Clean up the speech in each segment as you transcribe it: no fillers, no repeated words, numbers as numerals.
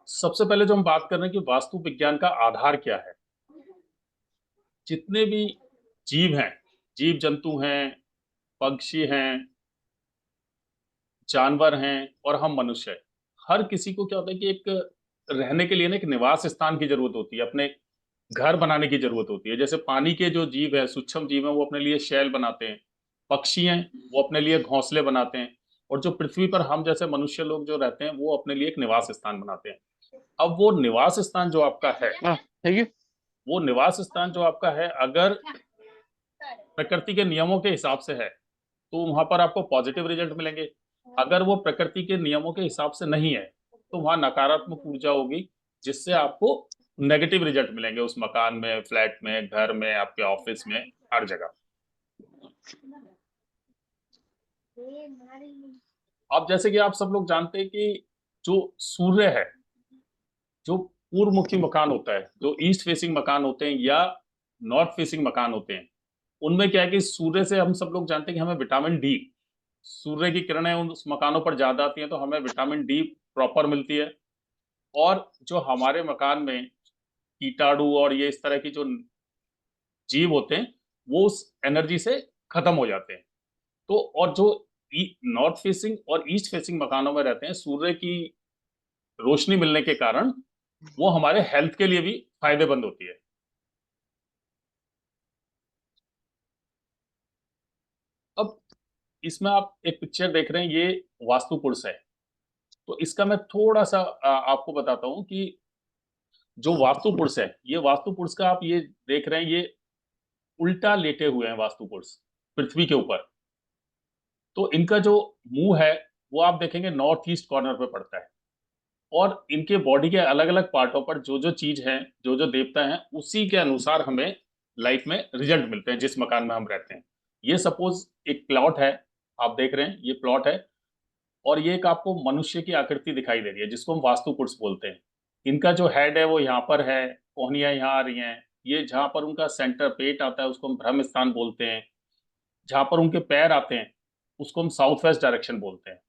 सबसे पहले जो हम बात कर रहे हैं कि वास्तु विज्ञान का आधार क्या है। जितने भी जीव हैं, जीव जंतु हैं, पक्षी हैं, जानवर हैं और हम मनुष्य हैं, हर किसी को क्या होता है कि एक रहने के लिए ना एक निवास स्थान की जरूरत होती है, अपने घर बनाने की जरूरत होती है। जैसे पानी के जो जीव है, सूक्ष्म जीव है, वो अपने लिए शैल बनाते हैं। पक्षी हैं, वो अपने लिए घोंसले बनाते हैं। और जो पृथ्वी पर हम जैसे मनुष्य लोग जो रहते हैं, वो अपने लिए एक निवास स्थान बनाते हैं। अब वो निवास स्थान जो आपका है, थैंक यू। वो निवास स्थान जो आपका है, अगर प्रकृति के नियमों के हिसाब से है तो वहां पर आपको पॉजिटिव रिजल्ट मिलेंगे। अगर वो प्रकृति के नियमों के हिसाब से नहीं है तो वहां नकारात्मक ऊर्जा होगी, जिससे आपको नेगेटिव रिजल्ट मिलेंगे उस मकान में, फ्लैट में, घर में, आपके ऑफिस में, हर जगह। अब जैसे कि आप सब लोग जानते हैं कि जो सूर्य है, जो पूर्वमुखी मकान होता है, जो ईस्ट फेसिंग मकान होते हैं या नॉर्थ फेसिंग मकान होते हैं, उनमें क्या है कि सूर्य से हम सब लोग जानते हैं कि हमें विटामिन डी, सूर्य की किरणें उस मकानों पर ज्यादा आती हैं तो हमें विटामिन डी प्रॉपर मिलती है। और जो हमारे मकान में कीटाणु और ये इस तरह की जो जीव होते हैं, वो उस एनर्जी से खत्म हो जाते हैं। तो और जो नॉर्थ फेसिंग और ईस्ट फेसिंग मकानों में रहते हैं, सूर्य की रोशनी मिलने के कारण वो हमारे हेल्थ के लिए भी फायदेमंद होती है। अब इसमें आप एक पिक्चर देख रहे हैं, ये वास्तु पुरुष है। तो इसका मैं थोड़ा सा आपको बताता हूँ कि जो वास्तु पुरुष है, ये वास्तु पुरुष का आप ये देख रहे हैं, ये उल्टा लेटे हुए हैं वास्तु पुरुष पृथ्वी के ऊपर। तो इनका जो मुंह है, वो आप देखेंगे नॉर्थ ईस्ट कॉर्नर पे पड़ता है। और इनके बॉडी के अलग अलग पार्टों पर जो जो चीज है, जो जो देवता है, उसी के अनुसार हमें लाइफ में रिजल्ट मिलते हैं जिस मकान में हम रहते हैं। ये सपोज एक प्लॉट है, आप देख रहे हैं ये प्लॉट है। और ये एक आपको मनुष्य की आकृति दिखाई दे रही है, जिसको हम वास्तु पुरुष बोलते हैं। इनका जो हेड है वो यहाँ पर है, कोहनियां यहाँ आ रही हैं। ये जहाँ पर उनका सेंटर पेट आता है उसको हम ब्रह्म स्थान बोलते हैं। जहाँ पर उनके पैर आते हैं उसको हम साउथ वेस्ट डायरेक्शन बोलते हैं।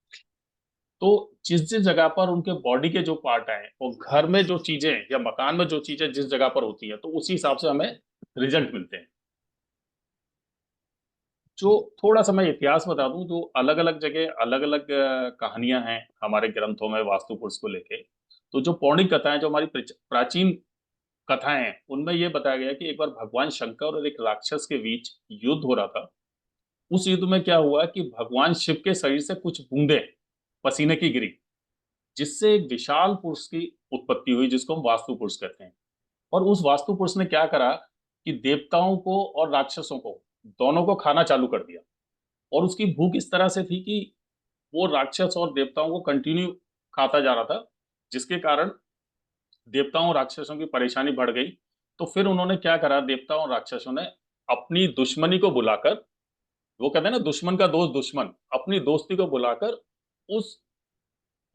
तो जिस जिस जगह पर उनके बॉडी के जो पार्ट आए और घर में जो चीजें या मकान में जो चीजें जिस जगह पर होती है, तो उसी हिसाब से हमें रिजल्ट मिलते हैं। जो थोड़ा सा मैं इतिहास बता दूं, जो अलग अलग जगह अलग अलग कहानियां हैं हमारे ग्रंथों में वास्तु पुरुष को लेके। तो जो पौराणिक कथाएं, जो हमारी प्राचीन कथाएं हैं, उनमें यह बताया गया कि एक बार भगवान शंकर और एक राक्षस के बीच युद्ध हो रहा था। उस युद्ध में क्या हुआ कि भगवान शिव के शरीर से कुछ बूंदें पसीने की गिरी, जिससे एक विशाल पुरुष की उत्पत्ति हुई, जिसको हम वास्तु पुरुष कहते हैं। और उस वास्तु पुरुष ने क्या करा कि देवताओं को और राक्षसों को, दोनों को खाना चालू कर दिया। और उसकी भूख इस तरह से थी कि वो राक्षस और देवताओं को कंटिन्यू खाता जा रहा था, जिसके कारण देवताओं और राक्षसों की परेशानी बढ़ गई। तो फिर उन्होंने क्या करा, देवताओं और राक्षसों ने अपनी दुश्मनी को बुलाकर, वो कहते हैं ना दुश्मन का दोस्त दुश्मन, अपनी दोस्ती को बुलाकर उस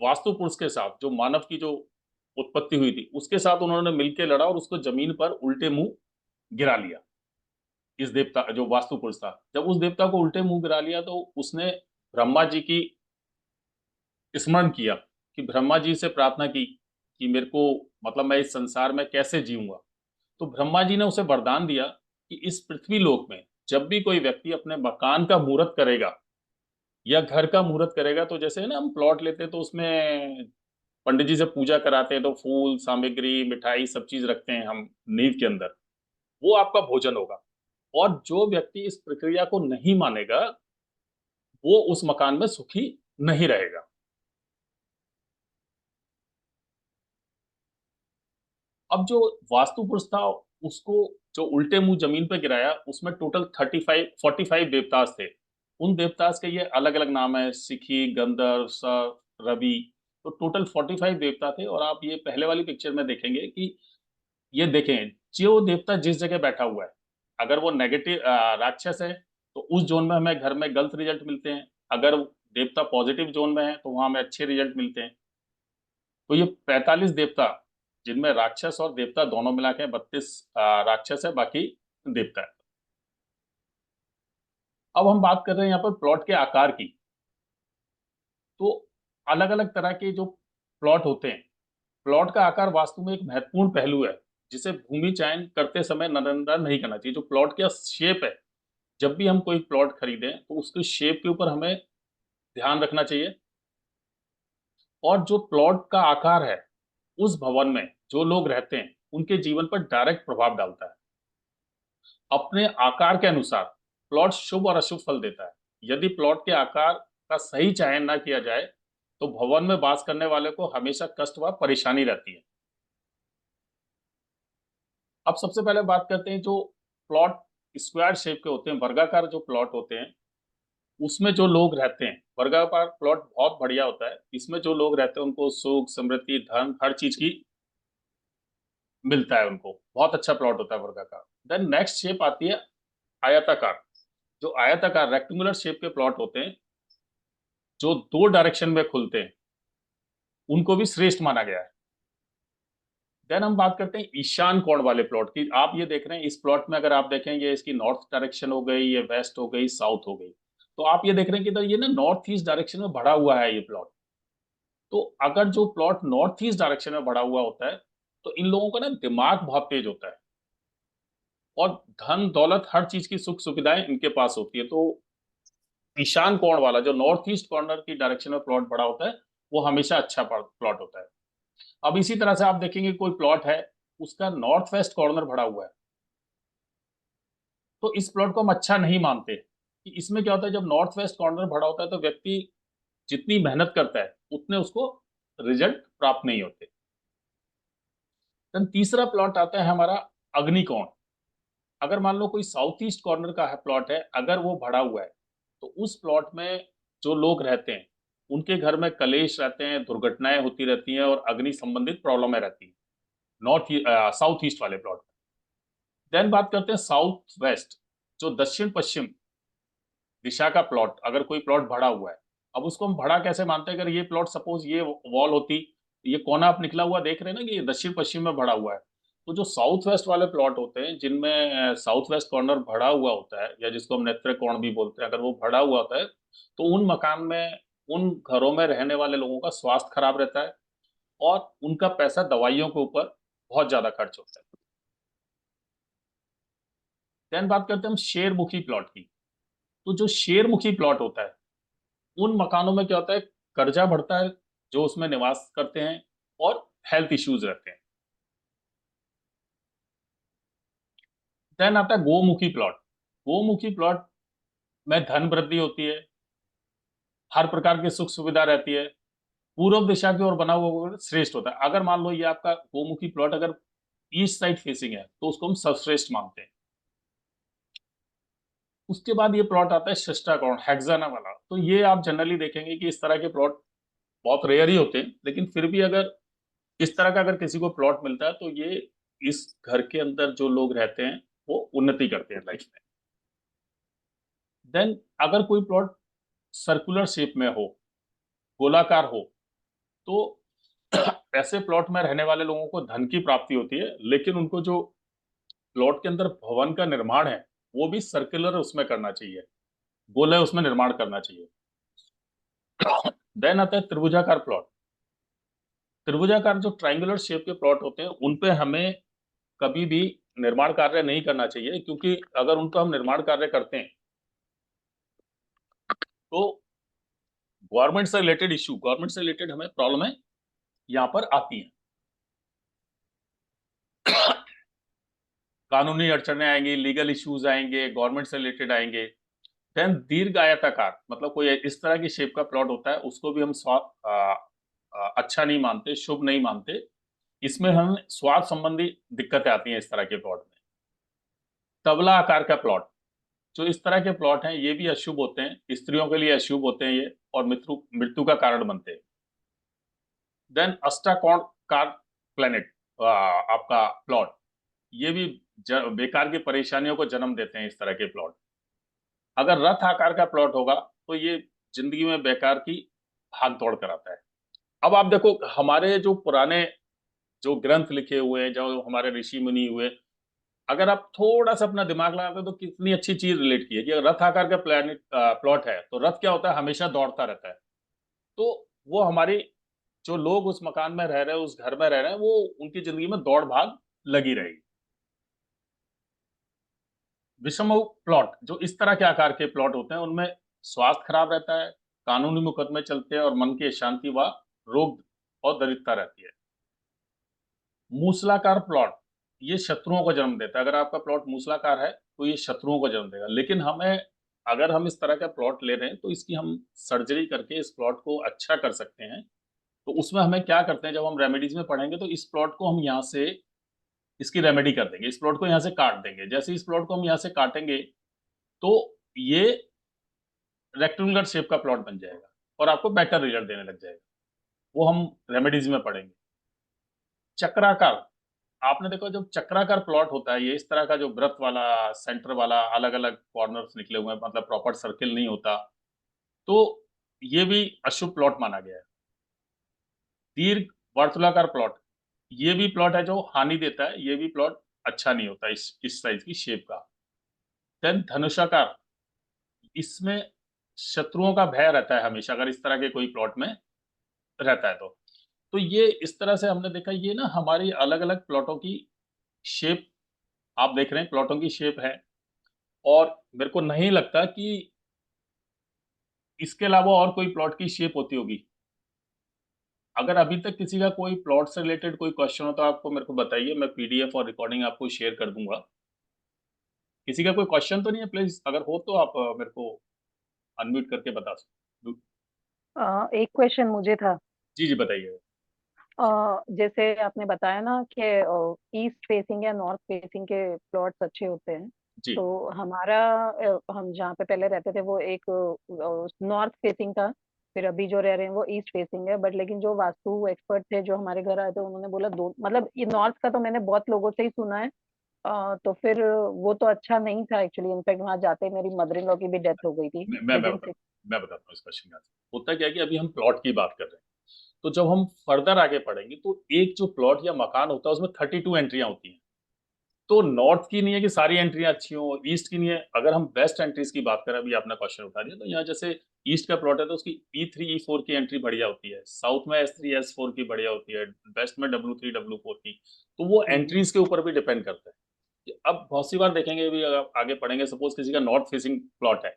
वास्तु पुरुष के साथ, जो मानव की जो उत्पत्ति हुई थी, उसके साथ उन्होंने मिलकर लड़ा और उसको जमीन पर उल्टे मुंह गिरा लिया। इस देवता जो वास्तु पुरुष था, जब उस देवता को उल्टे मुंह गिरा लिया तो उसने ब्रह्मा जी की स्मरण किया, कि ब्रह्मा जी से प्रार्थना की कि मेरे को, मतलब मैं इस संसार में कैसे जीऊंगा। तो ब्रह्मा जी ने उसे वरदान दिया कि इस पृथ्वी लोक में जब भी कोई व्यक्ति अपने मकान का मुहूर्त करेगा या घर का मुहूर्त करेगा, तो जैसे है ना हम प्लॉट लेते हैं तो उसमें पंडित जी से पूजा कराते हैं, तो फूल सामग्री मिठाई सब चीज रखते हैं हम नींव के अंदर, वो आपका भोजन होगा। और जो व्यक्ति इस प्रक्रिया को नहीं मानेगा, वो उस मकान में सुखी नहीं रहेगा। अब जो वास्तु पुरुष था, उसको जो उल्टे मुंह जमीन पे गिराया, उसमें टोटल 45 देवतास थे। उन देवतास के ये अलग अलग नाम है, सिखी, गंधर्व, सर, रवि। तो टोटल 45 देवता थे। और आप ये पहले वाली पिक्चर में देखेंगे कि ये देखें, जो देवता जिस जगह बैठा हुआ है, अगर वो नेगेटिव राक्षस है तो उस जोन में हमें घर में गलत रिजल्ट मिलते हैं। अगर देवता पॉजिटिव जोन में है तो वहां हमें अच्छे रिजल्ट मिलते हैं। तो ये 45 देवता, जिनमें राक्षस और देवता दोनों मिला के 32 राक्षस है, बाकी देवता है। अब हम बात कर रहे हैं यहाँ पर प्लॉट के आकार की। तो अलग अलग तरह के जो प्लॉट होते हैं, प्लॉट का आकार वास्तु में एक महत्वपूर्ण पहलू है, जिसे भूमि चयन करते समय नजरअंदाज नहीं करना चाहिए। जो प्लॉट का शेप है, जब भी हम कोई प्लॉट खरीदें तो उसके शेप के ऊपर हमें ध्यान रखना चाहिए। और जो प्लॉट का आकार है, उस भवन में जो लोग रहते हैं, उनके जीवन पर डायरेक्ट प्रभाव डालता है। अपने आकार के अनुसार प्लॉट शुभ और अशुभ फल देता है। यदि प्लॉट के आकार का सही चयन ना किया जाए, तो भवन में वास करने वाले को हमेशा कष्ट व परेशानी रहती है। अब सबसे पहले बात करते हैं, जो प्लॉट स्क्वायर शेप के होते हैं, वर्गाकार जो प्लॉट होते हैं, उसमें जो लोग रहते हैं, वर्गाकार प्लॉट बहुत बढ़िया होता है। इसमें जो लोग रहते हैं उनको सुख, समृद्धि, धन, हर चीज की मिलता है। उनको बहुत अच्छा प्लॉट होता है वर्गाकार। देन नेक्स्ट शेप आती है आयताकार। जो आयताकार रेक्टेंगुलर शेप के प्लॉट होते हैं, जो दो डायरेक्शन में खुलते हैं, उनको भी श्रेष्ठ माना गया है। देन हम बात करते हैं ईशान कोण वाले प्लॉट की। आप ये देख रहे हैं, इस प्लॉट में अगर आप देखें, ये इसकी नॉर्थ डायरेक्शन हो गई, ये वेस्ट हो गई, साउथ हो गई। तो आप ये देख रहे हैं कि इधर ये ना नॉर्थ ईस्ट डायरेक्शन में बढ़ा हुआ है ये प्लॉट। तो अगर जो प्लॉट नॉर्थ ईस्ट डायरेक्शन में बढ़ा हुआ होता है, तो इन लोगों का ना दिमाग बहुत तेज होता है, और धन दौलत हर चीज की सुख सुविधाएं इनके पास होती है। तो ईशान कोण वाला जो नॉर्थ ईस्ट कॉर्नर की डायरेक्शन में प्लॉट बड़ा होता है, वो हमेशा अच्छा प्लॉट होता है। अब इसी तरह से आप देखेंगे कोई प्लॉट है, उसका नॉर्थ वेस्ट कॉर्नर भरा हुआ है, तो इस प्लॉट को हम अच्छा नहीं मानते। कि इसमें क्या होता है, जब नॉर्थ वेस्ट कॉर्नर भरा होता है तो व्यक्ति जितनी मेहनत करता है उतने उसको रिजल्ट प्राप्त नहीं होते। देन तीसरा प्लॉट आता है हमारा अग्निकोण। अगर मान लो कोई साउथ ईस्ट कॉर्नर का है प्लॉट है, अगर वो भरा हुआ है, तो उस प्लॉट में जो लोग रहते हैं, उनके घर में कलेश रहते हैं, दुर्घटनाएं होती रहती हैं, और अग्नि संबंधित प्रॉब्लम रहती है नॉर्थ साउथ ईस्ट वाले प्लॉट। देन बात करते हैं साउथ वेस्ट, जो दक्षिण पश्चिम दिशा का प्लॉट, अगर कोई प्लॉट भरा हुआ है। अब उसको हम भरा कैसे मानते हैं, अगर ये प्लॉट सपोज ये वॉल होती, ये कोना आप निकला हुआ देख रहे हैं ना कि ये दक्षिण पश्चिम में भरा हुआ है। तो जो साउथ वेस्ट वाले प्लॉट होते हैं, जिनमें साउथ वेस्ट कॉर्नर भरा हुआ होता है, या जिसको हम नेत्र कोण भी बोलते हैं, अगर वो भरा हुआ होता है, तो उन मकान में, उन घरों में रहने वाले लोगों का स्वास्थ्य खराब रहता है, और उनका पैसा दवाइयों के ऊपर बहुत ज्यादा खर्च होता है। देन बात करते हैं हम शेरमुखी प्लॉट की। तो जो शेरमुखी प्लॉट होता है, उन मकानों में क्या होता है, कर्जा बढ़ता है जो उसमें निवास करते हैं, और हेल्थ इश्यूज रहते हैं। देन आता है गोमुखी प्लॉट। गोमुखी प्लॉट में धन वृद्धि होती है, हर प्रकार की सुख सुविधा रहती है, पूर्व दिशा की ओर बना हुआ श्रेष्ठ होता है। अगर मान लो ये आपका गोमुखी प्लॉट अगर ईस्ट साइड फेसिंग है, तो उसको हम सर्वश्रेष्ठ मानते हैं। उसके बाद ये प्लॉट आता है शिष्टाकोण हेक्साना वाला। तो ये आप जनरली देखेंगे कि इस तरह के प्लॉट बहुत रेयर ही होते हैं, लेकिन फिर भी अगर इस तरह का अगर किसी को प्लॉट मिलता है, तो ये इस घर के अंदर जो लोग रहते हैं वो उन्नति करते हैं लाइफ में। देन अगर कोई प्लॉट सर्कुलर शेप में हो, गोलाकार हो, तो ऐसे प्लॉट में रहने वाले लोगों को धन की प्राप्ति होती है, लेकिन उनको जो प्लॉट के अंदर भवन का निर्माण है, वो भी सर्कुलर उसमें करना चाहिए, गोले उसमें निर्माण करना चाहिए। देन आता है त्रिभुजाकार प्लॉट। त्रिभुजाकार जो ट्रायंगुलर शेप के प्लॉट होते हैं, उन पे हमें कभी भी निर्माण कार्य नहीं करना चाहिए, क्योंकि अगर उन पर हम निर्माण कार्य करते हैं, तो गवर्नमेंट से रिलेटेड इश्यू, गवर्नमेंट से रिलेटेड हमें प्रॉब्लम है यहाँ पर आती है। कानूनी अड़चने आएंगी, लीगल इश्यूज आएंगे, गवर्नमेंट से रिलेटेड आएंगे। देन दीर्घ आयताकार, मतलब कोई इस तरह की शेप का प्लॉट होता है, उसको भी हम अच्छा नहीं मानते, शुभ नहीं मानते। इसमें हम स्वास्थ्य संबंधी दिक्कतें आती हैं इस तरह के प्लॉट में। तबला आकार का प्लॉट, जो इस तरह के प्लॉट हैं, ये भी अशुभ होते हैं, स्त्रियों के लिए अशुभ होते हैं ये, और मृत्यु मृत्यु का कारण बनते हैं। देन अष्टाकोण कार प्लेनेट आपका प्लॉट, ये भी बेकार की परेशानियों को जन्म देते हैं इस तरह के प्लॉट। अगर रथ आकार का प्लॉट होगा, तो ये जिंदगी में बेकार की भाग दौड़ कराता है। अब आप देखो, हमारे जो पुराने जो ग्रंथ लिखे हुए हैं, जो हमारे ऋषि मुनि हुए, अगर आप थोड़ा सा अपना दिमाग लगाते हो, तो कितनी अच्छी चीज रिलेट की है कि अगर रथ आकार का प्लेनेट प्लॉट है, तो रथ क्या होता है, हमेशा दौड़ता रहता है। तो वो हमारी जो लोग उस मकान में रह रहे हैं, उस घर में रह रहे हैं, वो उनकी जिंदगी में दौड़ भाग लगी रहेगी। विषम प्लॉट, जो इस तरह के आकार के प्लॉट होते हैं, उनमें स्वास्थ्य खराब रहता है, कानूनी मुकदमे चलते हैं और मन की अशांति व रोग और दरिद्रता रहती है। मूसलाकार प्लॉट, ये शत्रुओं को जन्म देता है। अगर आपका प्लॉट मूसलाकार है तो ये शत्रुओं को जन्म देगा। लेकिन हमें, अगर हम इस तरह का प्लॉट ले रहे हैं तो इसकी हम सर्जरी करके इस प्लॉट को अच्छा कर सकते हैं। तो उसमें हमें क्या करते हैं, जब हम रेमेडीज में पढ़ेंगे तो इस प्लॉट को हम यहाँ से इसकी रेमेडी कर देंगे, इस प्लॉट को यहाँ से काट देंगे। जैसे इस प्लॉट को हम यहाँ से काटेंगे तो ये रेक्टेंगुलर शेप का प्लॉट बन जाएगा और आपको बेटर रिजल्ट देने लग जाएगा। वो हम रेमेडीज में पढ़ेंगे। चक्राकार, आपने देखो जब चक्राकार प्लॉट होता है, ये इस तरह का जो वृत्त वाला, सेंटर वाला, अलग अलग कॉर्नर्स निकले हुए हैं, मतलब प्रॉपर सर्किल नहीं होता, तो ये भी अशुभ प्लॉट माना गया है। दीर्घ वर्तुलाकार प्लॉट, ये भी प्लॉट है जो हानि देता है, ये भी प्लॉट अच्छा नहीं होता इस साइज की शेप का। देन धनुषाकार, इसमें शत्रुओं का भय रहता है हमेशा, अगर इस तरह के कोई प्लॉट में रहता है तो ये इस तरह से हमने देखा, ये ना हमारी अलग अलग प्लॉटों की शेप, आप देख रहे हैं प्लॉटों की शेप है। और मेरे को नहीं लगता कि इसके अलावा और कोई प्लॉट की शेप होती होगी। अगर अभी तक किसी का कोई प्लॉट से रिलेटेड कोई क्वेश्चन हो तो आपको मेरे को बताइए, मैं पीडीएफ और रिकॉर्डिंग आपको शेयर कर दूंगा। किसी का कोई क्वेश्चन तो नहीं है? प्लीज अगर हो तो आप मेरे को अनम्यूट करके बता सकते। एक क्वेश्चन मुझे था। जी जी बताइए। जैसे आपने बताया ना कि ईस्ट फेसिंग या नॉर्थ फेसिंग के प्लॉट्स अच्छे होते हैं। जी तो हमारा हम जहाँ पे पहले रहते थे वो एक नॉर्थ फेसिंग था। फिर अभी जो रह रहे हैं वो ईस्ट फेसिंग है। बट लेकिन जो वास्तु एक्सपर्ट थे जो हमारे घर आए थे उन्होंने बोला दो, मतलब ये नॉर्थ का तो मैंने बहुत लोगों से ही सुना है। तो फिर वो तो अच्छा नहीं था एक्चुअली। इनफैक्ट वहां जाते ही मेरी मदर इन लॉ की भी डेथ हो गई थी मैं विद इन बताता हूँ, मैं बताता हूँ इस क्वेश्चन का आंसर। होता क्या है कि अभी हम प्लॉट की बात कर रहे हैं, तो जब हम फर्दर आगे पढ़ेंगे तो एक जो प्लॉट या मकान होता है उसमें 32 एंट्रियां होती हैं। तो नॉर्थ की नहीं है कि सारी एंट्रियां अच्छी हो, ईस्ट की नहीं है। अगर हम बेस्ट एंट्रीज की बात करें, अभी आपने क्वेश्चन उठा दिया, तो यहाँ जैसे ईस्ट का प्लॉट है तो उसकी E3 E4 की एंट्री बढ़िया होती है, साउथ में S3 S4 की बढ़िया होती है, वेस्ट में W3 W4 की। तो वो एंट्रीज के ऊपर भी डिपेंड करता है कि अब बहुत सी बार देखेंगे, अभी अगर आगे पढ़ेंगे, सपोज किसी का नॉर्थ फेसिंग प्लॉट है।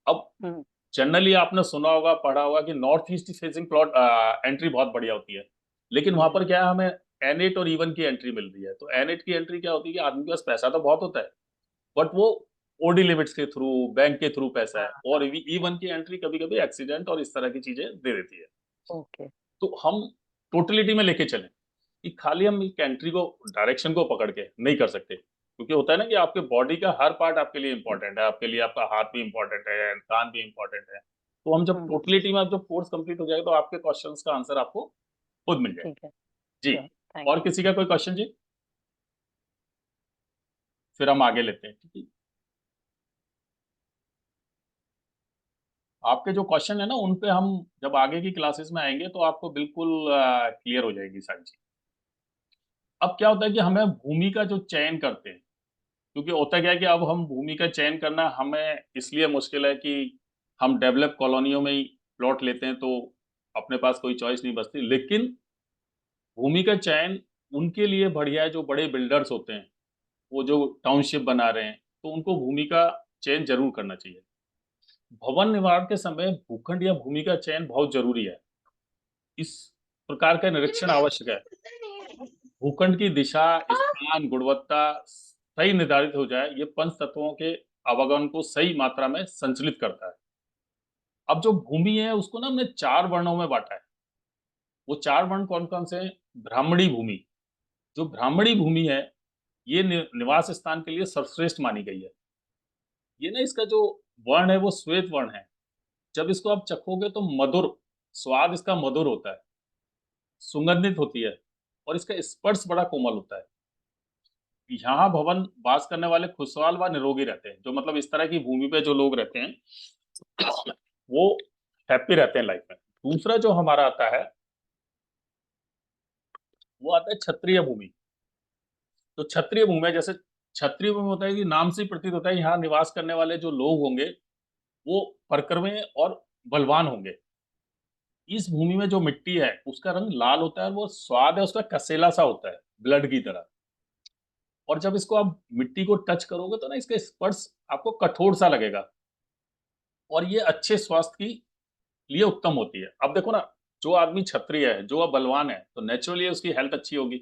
अब हम्म। जनरली आपने सुना होगा, पढ़ा होगा कि north east facing plot entry बहुत बढ़िया होती है। लेकिन वहां पर क्या है, हमें N8 और E1 की एंट्री मिल रही है। तो N8 की एंट्री क्या होती है कि आदमी के पास पैसा तो बहुत होता है, बट वो ओडी लिमिट्स के थ्रू, बैंक के थ्रू पैसा है। हाँ। और E1 की एंट्री कभी कभी एक्सीडेंट और इस तरह की चीजें दे देती है। ओके। तो हम टोटलिटी में लेके चलें कि खाली हम एक एंट्री को, डायरेक्शन को पकड़ के नहीं कर सकते, क्योंकि होता है ना कि आपके बॉडी का हर पार्ट आपके लिए इंपॉर्टेंट है। आपके लिए आपका हाथ भी इंपॉर्टेंट है, कान भी इंपॉर्टेंट है। तो हम जब हम्म। टोटलिटी में, आप जब कोर्स कंप्लीट हो जाएगा तो आपके क्वेश्चंस का आंसर आपको खुद मिल जाएगा। ठीक है। जी। श्योर। थैंक और यू। किसी का कोई क्वेश्चन जी? फिर हम आगे लेते हैं, ठीक है। आपके जो क्वेश्चन है ना, उन पे हम जब आगे की क्लासेस में आएंगे तो आपको बिल्कुल क्लियर हो जाएगी सारी चीज। अब क्या होता है कि हमें भूमि का जो चयन करते हैं, क्योंकि होता क्या है कि अब हम भूमि का चयन करना हमें इसलिए मुश्किल है कि हम डेवलप कॉलोनियों में ही प्लॉट लेते हैं, तो अपने पास कोई चॉइस नहीं बचती। लेकिन भूमि का चयन उनके लिए बढ़िया है जो बड़े बिल्डर्स होते हैं, वो जो टाउनशिप बना रहे हैं, तो उनको भूमि का चयन जरूर करना चाहिए। भवन निर्माण के समय भूखंड या भूमि का चयन बहुत जरूरी है। इस प्रकार का निरीक्षण आवश्यक है। भूखंड की दिशा, स्थान, गुणवत्ता सही निर्धारित हो जाए, ये पंच तत्वों के आवागमन को सही मात्रा में संचलित करता है। अब जो भूमि है उसको ना हमने 4 वर्णों में बांटा है। वो 4 वर्ण कौन कौन से हैं? ब्राह्मणी भूमि, जो ब्राह्मणी भूमि है, ये निवास स्थान के लिए सर्वश्रेष्ठ मानी गई है। ये ना, इसका जो वर्ण है वो श्वेत वर्ण है। जब इसको आप चखोगे तो मधुर, स्वाद इसका मधुर होता है, सुगंधित होती है, और इसका स्पर्श बड़ा कोमल होता है। यहाँ भवन वास करने वाले खुशहाल व निरोगी रहते हैं। जो मतलब इस तरह की भूमि पे जो लोग रहते हैं वो हैप्पी रहते हैं लाइफ में। दूसरा जो हमारा आता है, वो आता है क्षत्रिय भूमि। तो क्षत्रिय भूमि में, जैसे क्षत्रिय भूमि होता है कि नाम से ही प्रतीत होता है यहाँ निवास करने वाले जो लोग होंगे वो परक्रमे और बलवान होंगे। इस भूमि में जो मिट्टी है उसका रंग लाल होता है, और वो स्वाद है उसका कसेला सा होता है, ब्लड की तरह। और जब इसको आप मिट्टी को टच करोगे तो ना इसका स्पर्श आपको कठोर सा लगेगा, और ये अच्छे स्वास्थ्य की लिए उत्तम होती है। अब देखो ना, जो आदमी क्षत्रिय है, जो बलवान है, तो नेचुरली उसकी हेल्थ अच्छी होगी,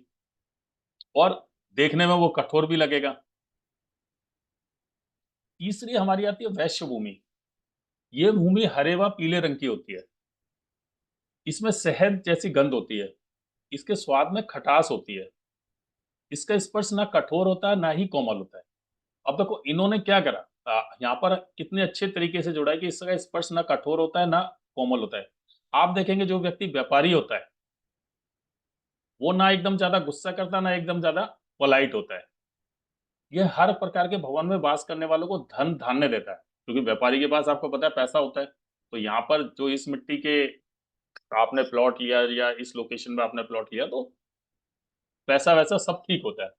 और देखने में वो कठोर भी लगेगा। तीसरी हमारी आती है वैश्य भूमि। ये भूमि हरे व पीले रंग की होती है। इसमें शहद जैसी गंध होती है। इसके स्वाद में खटास होती है। इसका स्पर्श ना कठोर होता है, ना ही कोमल होता है। अब देखो इन्होंने क्या करा, यहाँ पर कितने अच्छे तरीके से जोड़ा है कि इसका स्पर्श ना कठोर होता है, ना कोमल होता है। आप देखेंगे जो व्यक्ति व्यापारी होता है, वो ना एकदम ज्यादा गुस्सा करता, ना एकदम ज्यादा पोलाइट होता है। ये हर प्रकार के भवन में वास करने वालों को धन धान्य देता है, क्योंकि व्यापारी के पास आपको पता है पैसा होता है। तो यहाँ पर जो इस मिट्टी के आपने प्लॉट लिया, या इस लोकेशन में आपने प्लॉट लिया, तो पैसा वैसा सब ठीक होता है।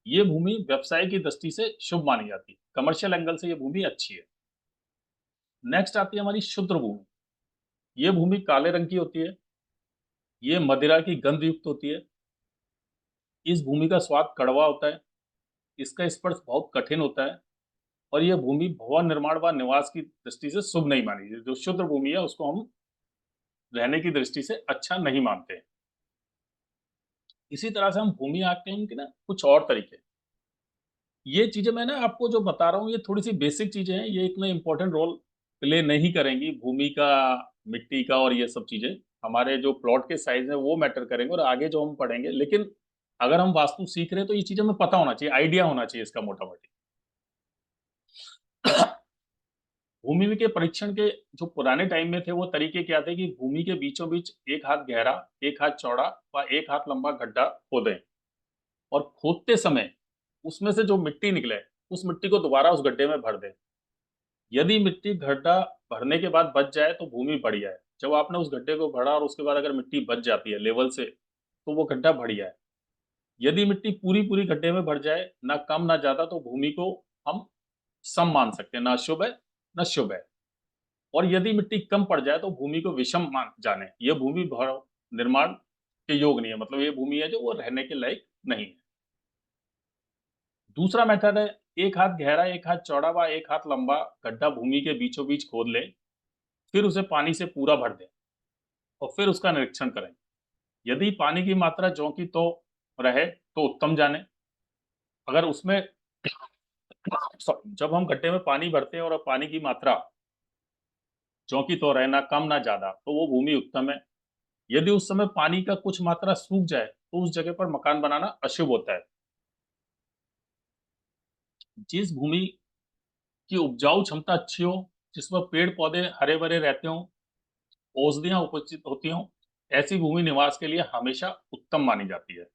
ये भूमि व्यवसाय की दृष्टि से शुभ मानी जाती है, कमर्शियल एंगल से ये भूमि अच्छी है। नेक्स्ट आती है हमारी शुद्र भूमि। ये भूमि काले रंग की होती है। ये मदिरा की गंध युक्त होती है। इस भूमि का स्वाद कड़वा होता है। इसका स्पर्श बहुत कठिन होता है, और यह भूमि भवन निर्माण व निवास की दृष्टि से शुभ नहीं मानी जाती। जो शुद्र भूमि है उसको हम रहने की दृष्टि से अच्छा नहीं मानते हैं। इसी तरह से हम भूमि आंकते हैं कि ना कुछ और तरीके। ये चीजें मैं ना आपको जो बता रहा हूँ, ये थोड़ी सी बेसिक चीजें हैं, ये इतना इंपॉर्टेंट रोल प्ले नहीं करेंगी भूमि का, मिट्टी का, और ये सब चीजें हमारे जो प्लॉट के साइज है वो मैटर करेंगे, और आगे जो हम पढ़ेंगे। लेकिन अगर हम वास्तु सीख रहे हैं तो ये चीजें हमें पता होना चाहिए, आइडिया होना चाहिए इसका मोटा मोटी। भूमि के परीक्षण के जो पुराने टाइम में थे वो तरीके क्या थे कि भूमि के बीचों बीच 1 हाथ गहरा, 1 हाथ चौड़ा व 1 हाथ लंबा गड्ढा खोदें, और खोदते समय उसमें से जो मिट्टी निकले उस मिट्टी को दोबारा उस गड्ढे में भर दें। यदि मिट्टी गड्ढा भरने के बाद बच जाए तो भूमि बढ़िया है। जब आपने उस गड्ढे को भरा और उसके बाद अगर मिट्टी बच जाती है लेवल से, तो वो गड्ढा बढ़िया है। यदि मिट्टी पूरी पूरी गड्ढे में भर जाए, ना कम ना ज्यादा, तो भूमि को हम सम मान सकते हैं, ना शुभ है ना शुभ है। और यदि मिट्टी कम पड़ जाए तो भूमि को विषम मान जाने, यह भूमि भवन निर्माण के योग नहीं है, मतलब ये भूमि है जो वो रहने के लायक नहीं है। दूसरा मेथड है 1 हाथ गहरा, 1 हाथ चौड़ा व 1 हाथ लंबा गड्ढा भूमि के बीचों बीच खोद ले, फिर उसे पानी से पूरा भर दें, और फिर उसका निरीक्षण करें। यदि पानी की मात्रा ज्यों की तो रहे तो उत्तम जाने। अगर उसमें जब हम गड्ढे में पानी भरते हैं और पानी की मात्रा ज्यों की तो रहे, ना कम ना ज्यादा, तो वो भूमि उत्तम है। यदि उस समय पानी का कुछ मात्रा सूख जाए तो उस जगह पर मकान बनाना अशुभ होता है। जिस भूमि की उपजाऊ क्षमता अच्छी हो, जिसमें पेड़ पौधे हरे भरे रहते हों, औषधियां उपस्थित होती हों, ऐसी भूमि निवास के लिए हमेशा उत्तम मानी जाती है।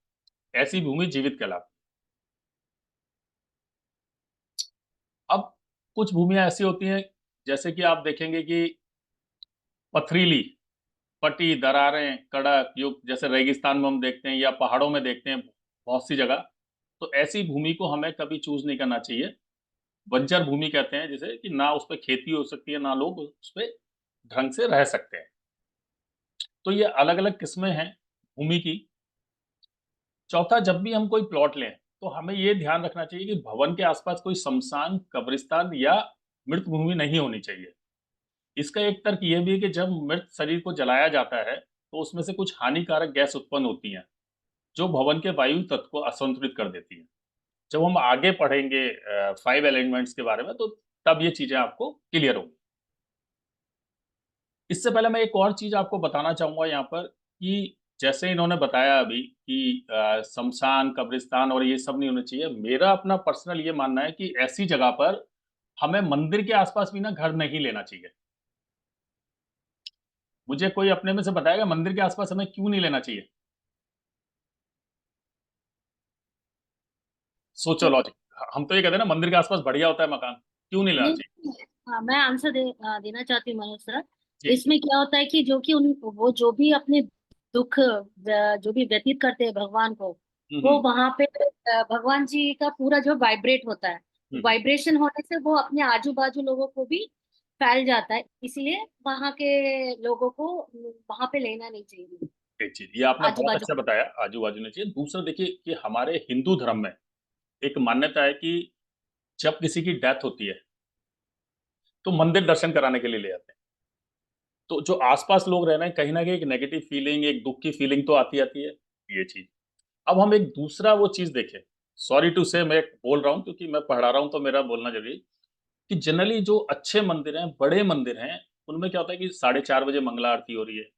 ऐसी भूमि जीवित कहलाती है। अब कुछ भूमियां ऐसी होती हैं, जैसे कि आप देखेंगे कि पथरीली, पटी, दरारें, कड़क युक्त, जैसे रेगिस्तान में हम देखते हैं या पहाड़ों में देखते हैं बहुत सी जगह। तो ऐसी भूमि को हमें कभी चूज नहीं करना चाहिए। बंजर भूमि कहते हैं जिसे, कि ना उस पर खेती हो सकती है, ना लोग उस पर ढंग से रह सकते हैं। तो ये अलग अलग किस्में हैं भूमि की। चौथा, जब भी हम कोई प्लॉट लें तो हमें ये ध्यान रखना चाहिए कि भवन के आसपास कोई शमशान, कब्रिस्तान या मृत भूमि नहीं होनी चाहिए। इसका एक तर्क यह भी है कि जब मृत शरीर को जलाया जाता है तो उसमें से कुछ हानिकारक गैस उत्पन्न होती हैं, जो भवन के वायु तत्व को असंतुलित कर देती है। जब हम आगे पढ़ेंगे 5 एलिमेंट्स के बारे में, तो तब ये चीजें आपको क्लियर होंगी। इससे पहले मैं एक और चीज आपको बताना चाहूंगा यहाँ पर, कि जैसे इन्होंने बताया अभी कि शमशान, कब्रिस्तान और ये सब नहीं होने चाहिए। मेरा अपना पर्सनल ये मानना है कि ऐसी जगह पर हमें मंदिर के आसपास भी ना घर नहीं लेना चाहिए। मुझे कोई अपने में से बताएगा मंदिर के आसपास हमें क्यों नहीं लेना चाहिए? सोचो लॉजिक। हम तो ये कहते हैं ना मंदिर के आसपास बढ़िया होता है मकान, क्यों नहीं लेना नहीं। चाहिए? हाँ, मैं आंसर देना चाहती हूँ मनोज सर। जी। इसमें क्या होता है कि जो कि उन वो जो भी अपने दुख जो भी व्यतीत करते हैं भगवान को, वो हम्म। वहां पे भगवान जी का पूरा जो वाइब्रेट होता है, हम्म। वाइब्रेशन होने से वो अपने आजू बाजू लोगों को भी फैल जाता है, इसलिए वहां के लोगों को वहां पे लेना नहीं चाहिए एक चीज ये आपने आजू बहुत बाजू। अच्छा बताया, आजू बाजू नहीं चाहिए। दूसरा देखिए कि हमारे हिंदू धर्म में एक मान्यता है कि जब किसी की डेथ होती है तो मंदिर दर्शन कराने के लिए ले जाते हैं। तो जो आसपास लोग रह रहे हैं, कहीं ना कहीं एक नेगेटिव फीलिंग, एक दुख की फीलिंग तो आती आती है, ये चीज। अब हम एक दूसरा वो चीज देखें, सॉरी टू से मैं बोल रहा हूँ क्योंकि मैं पढ़ा रहा हूँ तो मेरा बोलना जरूरी है, कि जनरली जो अच्छे मंदिर हैं, बड़े मंदिर हैं, उनमें क्या होता है कि 4:30 बजे मंगला आरती हो रही है,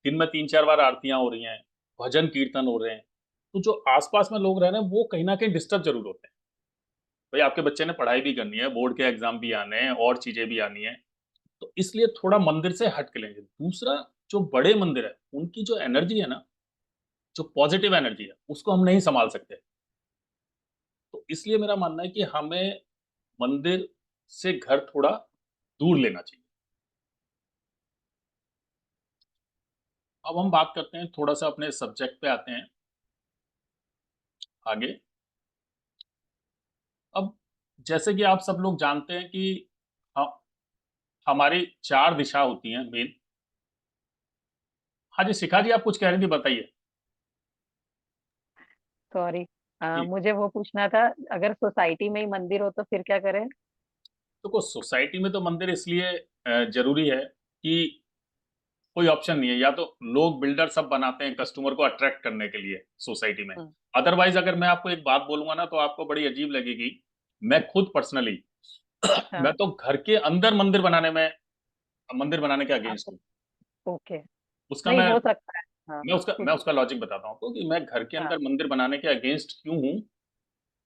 दिन में 3-4 बार आरतियां हो रही हैं, भजन कीर्तन हो रहे हैं। तो जो आसपास में लोग रह रहे हैं वो कहीं ना कहीं डिस्टर्ब जरूर होते हैं। भाई आपके बच्चे ने पढ़ाई भी करनी है, बोर्ड के एग्जाम भी आने हैं और चीजें भी आनी है, तो इसलिए थोड़ा मंदिर से हट के लेंगे। दूसरा, जो बड़े मंदिर है उनकी जो एनर्जी है ना, जो पॉजिटिव एनर्जी है, उसको हम नहीं संभाल सकते। तो इसलिए मेरा मानना है कि हमें मंदिर से घर थोड़ा दूर लेना चाहिए। अब हम बात करते हैं, थोड़ा सा अपने सब्जेक्ट पे आते हैं आगे। अब जैसे कि आप सब लोग जानते हैं कि ह- हमारी 4 दिशा होती हैं मेन। हाँ जी, शिखा जी आप कुछ कह रही थी, बताइए। सॉरी, कि मुझे वो पूछना था, अगर सोसाइटी में ही मंदिर हो तो फिर क्या करें? देखो, सोसाइटी में तो मंदिर इसलिए जरूरी है कि कोई ऑप्शन नहीं है, या तो लोग बिल्डर सब बनाते हैं कस्टमर को अट्रैक्ट करने के लिए सोसाइटी में। हम्म, अदरवाइज अगर मैं आपको एक बात बोलूंगा ना तो आपको बड़ी अजीब लगेगी। मैं खुद पर्सनली मैं हाँ, तो घर के अंदर मंदिर बनाने के अगेंस्ट आप हूँ। ओके। उसका नहीं, मैं हो सकता है। हाँ, मैं कुछ। उसका लॉजिक बताता हूँ आपको कि मैं घर के हाँ, अंदर मंदिर बनाने के अगेंस्ट क्यों हूँ।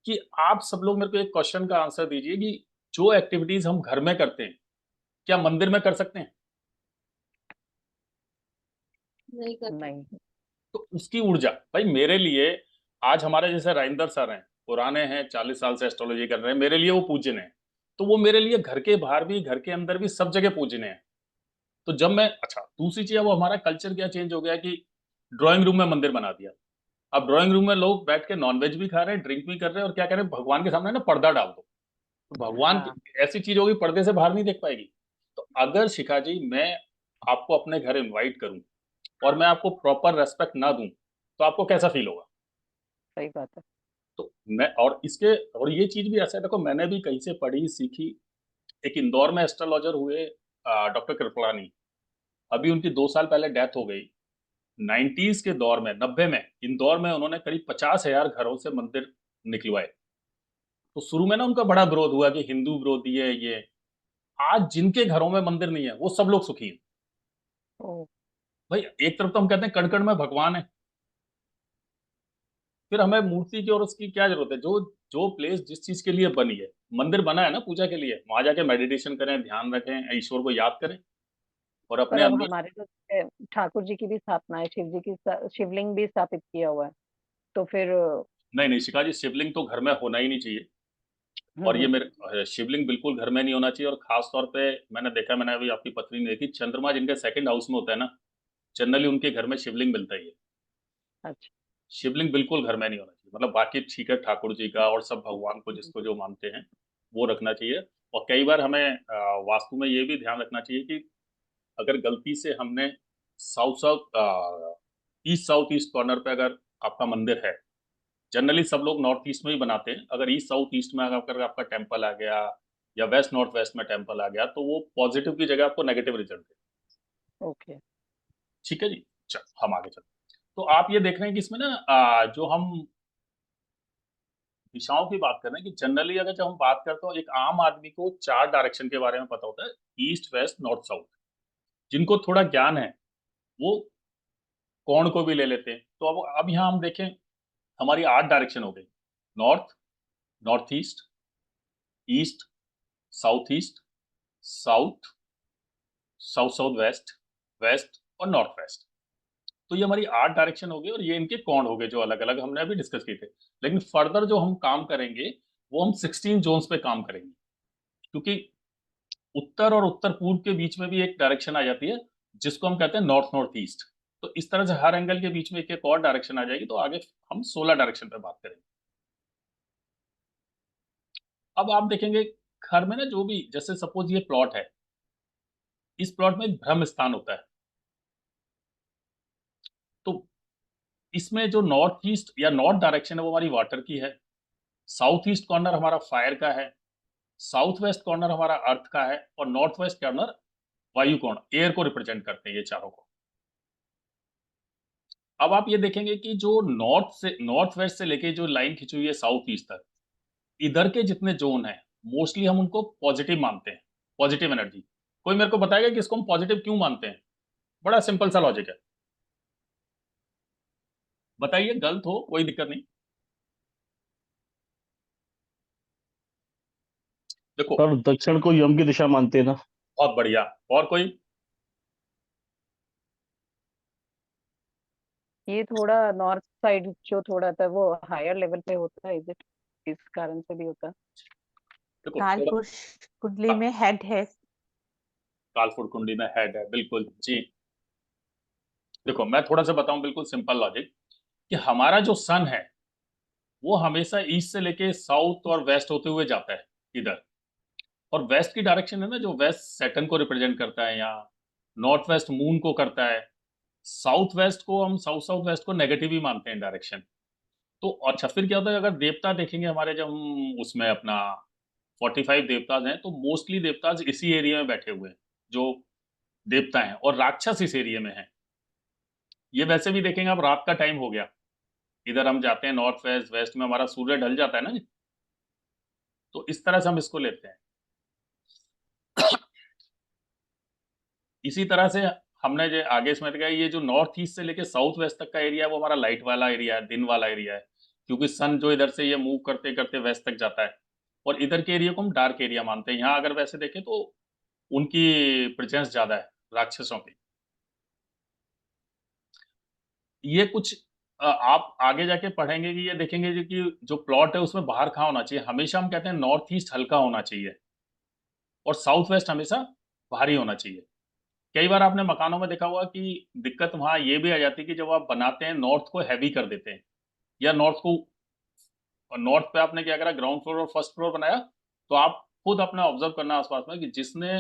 कि आप सब लोग मेरे को एक क्वेश्चन का आंसर दीजिए कि जो एक्टिविटीज हम घर में करते हैं, क्या मंदिर में कर सकते हैं? नहीं करते। नहीं। तो उसकी ऊर्जा, भाई मेरे लिए, आज हमारे जैसे राइंदर सर हैं, पुराने हैं, 40 साल से एस्ट्रोलॉजी कर रहे हैं, मेरे लिए वो पूजन है। तो वो मेरे लिए घर के बाहर भी, घर के अंदर भी, सब जगह पूजने हैं। तो जब मैं, अच्छा दूसरी चीज है, वो हमारा कल्चर क्या चेंज हो गया कि ड्राइंग रूम में मंदिर बना दिया। अब ड्राइंग रूम में लोग बैठ के नॉनवेज भी खा रहे हैं, ड्रिंक भी कर रहे हैं, और क्या कह रहे हैं, भगवान के सामने ना पर्दा डाल दो। तो भगवान की हाँ, ऐसी चीज होगी, पर्दे से बाहर नहीं देख पाएगी। तो अगर शिखा जी मैं आपको अपने घर इनवाइट करूं और मैं आपको प्रॉपर रेस्पेक्ट ना दूं, तो आपको कैसा फील होगा? सही बात है। तो मैं, और इसके, और ये चीज भी ऐसा है, देखो मैंने भी कहीं से पढ़ी सीखी। एक इंदौर में एस्ट्रोलॉजर हुए, डॉक्टर कृपलानी। अभी उनकी 2 साल पहले डेथ हो गई। 90s के दौर में, 90 में, इंदौर में उन्होंने करीब 50,000 घरों से मंदिर निकलवाए। तो शुरू में ना उनका बड़ा विरोध हुआ कि हिंदू विरोधी है ये। आज जिनके घरों में मंदिर नहीं है वो सब लोग सुखी हैं। ओ, भाई एक तरफ तो हम कहते हैं कण कण में भगवान है, फिर हमें मूर्ति की और उसकी क्या जरूरत है? जो जो प्लेस जिस चीज के लिए बनी है, मंदिर बना है ना पूजा के लिए, वहां जाके मेडिटेशन करें, ध्यान रखें, ईश्वर को याद करें और पर अपने अब अंदर। हमारे तो ठाकुर जी की भी स्थापना है, शिव जी की शिवलिंग भी स्थापित किया हुआ है, तो फिर नहीं नहीं शिखा जी, शिवलिंग तो घर में होना ही नहीं चाहिए। और ये हम्म। मेरे शिवलिंग बिल्कुल घर में नहीं होना चाहिए। और खास तौर पे मैंने देखा, मैंने अभी आपकी पत्नी ने देखी, चंद्रमा जिनके सेकंड हाउस में होता है ना, जनरली उनके घर में शिवलिंग मिलता ही है। अच्छा। शिवलिंग बिल्कुल घर में नहीं होना चाहिए। मतलब बाकी ठीक है, ठाकुर जी का और सब भगवान को हम्म, जिसको जो मानते हैं वो रखना चाहिए। और कई बार हमें वास्तु में ये भी ध्यान रखना चाहिए कि अगर गलती से हमने south south east south east corner पे अगर आपका मंदिर है, जनरली सब लोग नॉर्थ ईस्ट में ही बनाते हैं, अगर ईस्ट साउथ ईस्ट में अगर आपका टेम्पल आ गया या वेस्ट नॉर्थ वेस्ट में टेम्पल आ गया, तो वो पॉजिटिव की जगह आपको नेगेटिव रिजल्ट दे। ओके। ठीक है जी। चल हम आगे चलते हैं। तो आप ये देख रहे हैं कि इसमें ना जो हम दिशाओं की बात कर रहे हैं, कि जनरली अगर जब हम बात करते हो, एक आम आदमी को 4 डायरेक्शन के बारे में पता होता है, ईस्ट वेस्ट नॉर्थ साउथ। जिनको थोड़ा ज्ञान है वो कोण को भी ले लेते हैं। तो अब यहाँ हम देखें, हमारी 8 डायरेक्शन हो गई। North, north east, east, south east, south, south south west, west और नॉर्थ वेस्ट। तो ये हमारी 8 डायरेक्शन हो गई, और ये इनके कोण हो गए जो अलग अलग हमने अभी डिस्कस किए थे। लेकिन फर्दर जो हम काम करेंगे वो हम 16 जोन्स पे काम करेंगे, क्योंकि उत्तर और उत्तर पूर्व के बीच में भी एक डायरेक्शन आ जाती है, जिसको हम कहते हैं नॉर्थ नॉर्थ ईस्ट। तो इस तरह से हर एंगल के बीच में एक एक और डायरेक्शन आ जाएगी, तो आगे हम 16 डायरेक्शन पे बात करेंगे। अब आप देखेंगे घर में ना जो भी, जैसे सपोज ये प्लॉट है, इस प्लॉट में एक ब्रह्म स्थान होता है, तो इसमें जो नॉर्थ ईस्ट या नॉर्थ डायरेक्शन है वो हमारी वाटर की है, साउथ ईस्ट कॉर्नर हमारा फायर का है, साउथ वेस्ट कॉर्नर हमारा अर्थ का है, और नॉर्थ वेस्ट कॉर्नर वायु कोण, एयर को रिप्रेजेंट करते हैं ये चारों को। अब आप ये देखेंगे कि जो नॉर्थ वेस्ट से लेके जो लाइन खिंची हुई है साउथ ईस्ट तक, इधर के जितने जोन है मोस्टली हम उनको पॉजिटिव मानते हैं, पॉजिटिव एनर्जी। कोई मेरे को बताएगा कि इसको हम पॉजिटिव क्यों मानते हैं? बड़ा सिंपल सा लॉजिक है, बताइए, गलत हो कोई दिक्कत नहीं। देखो, सर दक्षिण को यम की दिशा मानते हैं ना। बहुत बढ़िया। और कोई? ये थोड़ा नॉर्थ साइड जो थोड़ा था वो हायर लेवल पे होता है, इस कारण से भी होता है। देखो कालपुरुष कुंडली में हेड है। कालपुर कुंडली में हेड है, बिल्कुल जी। देखो मैं थोड़ा सा बताऊं, बिल्कुल सिंपल लॉजिक, कि हमारा जो सन है वो हमेशा ईस्ट से लेके साउथ और वेस्ट होते हुए जाता है इधर, और वेस्ट की डायरेक्शन है ना, जो वेस्ट सैटर्न को रिप्रेजेंट करता है, यहाँ नॉर्थ वेस्ट मून को करता है, साउथ वेस्ट को हम साउथ साउथ वेस्ट को नेगेटिव ही मानते हैं डायरेक्शन। तो अच्छा, फिर क्या होता है, अगर देवता देखेंगे हमारे, जब हम उसमें अपना 45 देवताज हैं, तो मोस्टली देवताज इसी एरिया में बैठे हुए हैं जो देवता हैं, और राक्षस इस एरिया में हैं। ये वैसे भी देखेंगे, अब रात का टाइम हो गया, इधर हम जाते हैं नॉर्थ वेस्ट, वेस्ट में हमारा सूर्य ढल जाता है ना जी, तो इस तरह से हम इसको लेते हैं। इसी तरह से हमने जो आगे इसमें देखा, ये जो नॉर्थ ईस्ट से लेके साउथ वेस्ट तक का एरिया है वो हमारा लाइट वाला एरिया है, दिन वाला एरिया है, क्योंकि सन जो इधर से ये मूव करते करते वेस्ट तक जाता है, और इधर के एरिया को हम डार्क एरिया मानते हैं। यहाँ अगर वैसे देखें तो उनकी प्रेजेंस ज्यादा है, राक्षसों की। ये कुछ आप आगे जाके पढ़ेंगे कि ये देखेंगे कि जो प्लॉट है उसमें बाहर कहाँ होना चाहिए। हमेशा हम कहते हैं नॉर्थ ईस्ट हल्का होना चाहिए और साउथ वेस्ट हमेशा भारी होना चाहिए। कई बार आपने मकानों में देखा होगा कि दिक्कत वहां ये भी आ जाती है कि जब आप बनाते हैं नॉर्थ को हैवी कर देते हैं, या नॉर्थ पे आपने क्या करा, ग्राउंड फ्लोर और फर्स्ट फ्लोर बनाया, तो आप खुद अपना ऑब्जर्व करना आसपास में कि जिसने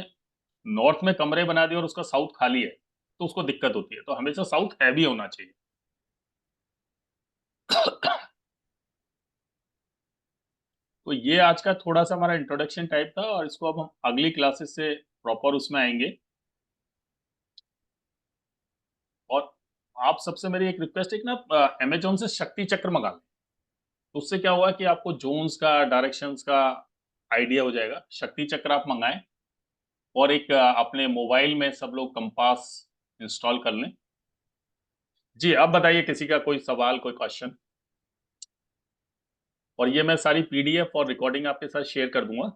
नॉर्थ में कमरे बना दिए और उसका साउथ खाली है, तो उसको दिक्कत होती है। तो हमेशा साउथ हैवी होना चाहिए। तो ये आज का थोड़ा सा हमारा इंट्रोडक्शन टाइप था, और इसको अब हम अगली क्लासेस से प्रॉपर उसमें आएंगे। और आप सबसे मेरी एक रिक्वेस्ट है कि ना, अमेजोन से शक्ति चक्र मंगा लें, तो उससे क्या हुआ कि आपको जोन्स का, डायरेक्शंस का आइडिया हो जाएगा। शक्ति चक्र आप मंगाएं, और एक अपने मोबाइल में सब लोग कंपास इंस्टॉल कर लें। जी, अब बताइए, किसी का कोई सवाल, कोई क्वेश्चन? और ये मैं सारी पीडीएफ और रिकॉर्डिंग आपके साथ शेयर कर दूंगा।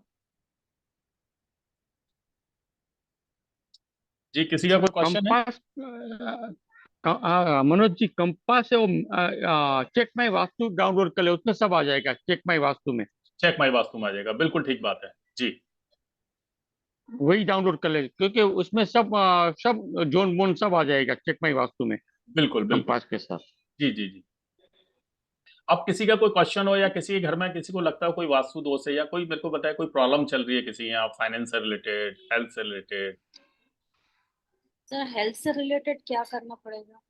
जी, किसी का कोई क्वेश्चन है? मनोज जी, कंपास है वो, चेक माई वास्तु डाउनलोड कर ले, उसमें सब आ जाएगा। चेक माई वास्तु में, चेक माई वास्तु में आ जाएगा, बिल्कुल ठीक बात है जी। वही डाउनलोड कर ले, क्योंकि उसमें सब जोन बोन सब आ जाएगा चेक माई वास्तु में, बिल्कुल बिल्कुल कंपास के साथ। जी जी जी। अब किसी का कोई क्वेश्चन हो, या किसी के घर में किसी को लगता है कोई वास्तु दोष है, या कोई मेरे को बताए कोई प्रॉब्लम चल रही है किसी यहाँ, फाइनेंस से रिलेटेड, हेल्थ से रिलेटेड। सर हेल्थ से रिलेटेड क्या करना पड़ेगा?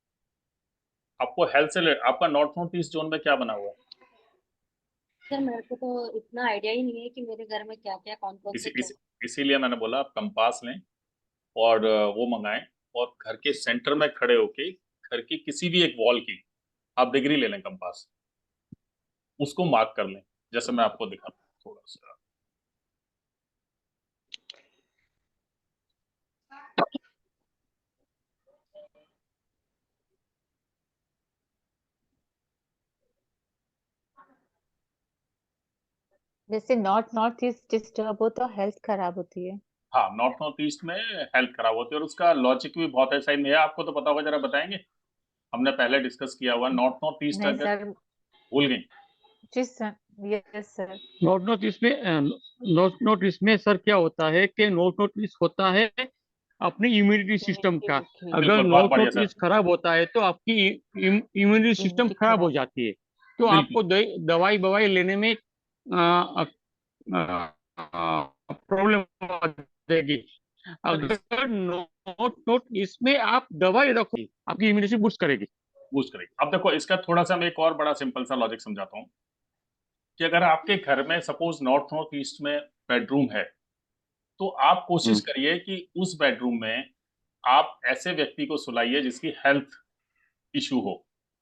आपको हेल्थ से आपका नॉर्थ ईस्ट जोन में क्या बना हुआ है? सर मेरे को तो इतना आइडिया ही नहीं है कि मेरे घर में क्या क्या, कौन कौन से क्या। इसीलिए मैंने बोला आप कंपास लें और वो मंगाएं, और घर के सेंटर में खड़े होके घर की किसी भी एक वॉल की आप डिग्री ले लें कंपास, उसको मार्क कर लें, जैसे मैं आपको दिखाता हूँ थोड़ा सा। जैसे नॉर्थ ईस्ट डिस्टर्ब हो तो हेल्थ खराब होती है। हाँ, नॉर्थ ईस्ट में हेल्थ खराब होती है, और उसका लॉजिक भी बहुत ऐसा ही है, आपको तो पता होगा, जरा बताएंगे। हमने पहले डिस्कस किया हुआ नॉर्थ ईस्ट, नहीं अगर सर। भूल गई। जी sir, yes sir. North east में सर क्या होता है कि नॉर्थ ईस्ट होता है अपनी इम्यूनिटी सिस्टम का। अगर बिल्कुल, बहुत बढ़िया नॉर्थ सर। ईस्ट खराब होता है तो आपकी इम्यूनिटी सिस्टम Immunity खराब हो खराब। जाती है, तो बिल्कुल। आपको दवाई बवाई लेने में प्रॉब्लम आ जाएगी। अगर नोट इसमें आप दवाई रखो, आपकी इम्यूनिटी बूस्ट करेगी। बूस्ट करेगी। अब देखो, इसका थोड़ा सा मैं एक और बड़ा सिंपल सा लॉजिक समझाता हूँ कि अगर आपके घर में सपोज नॉर्थ नॉर्थ ईस्ट में बेडरूम है, तो आप कोशिश करिए कि उस बेडरूम में आप ऐसे व्यक्ति को सुलाइए जिसकी हेल्थ इशू हो,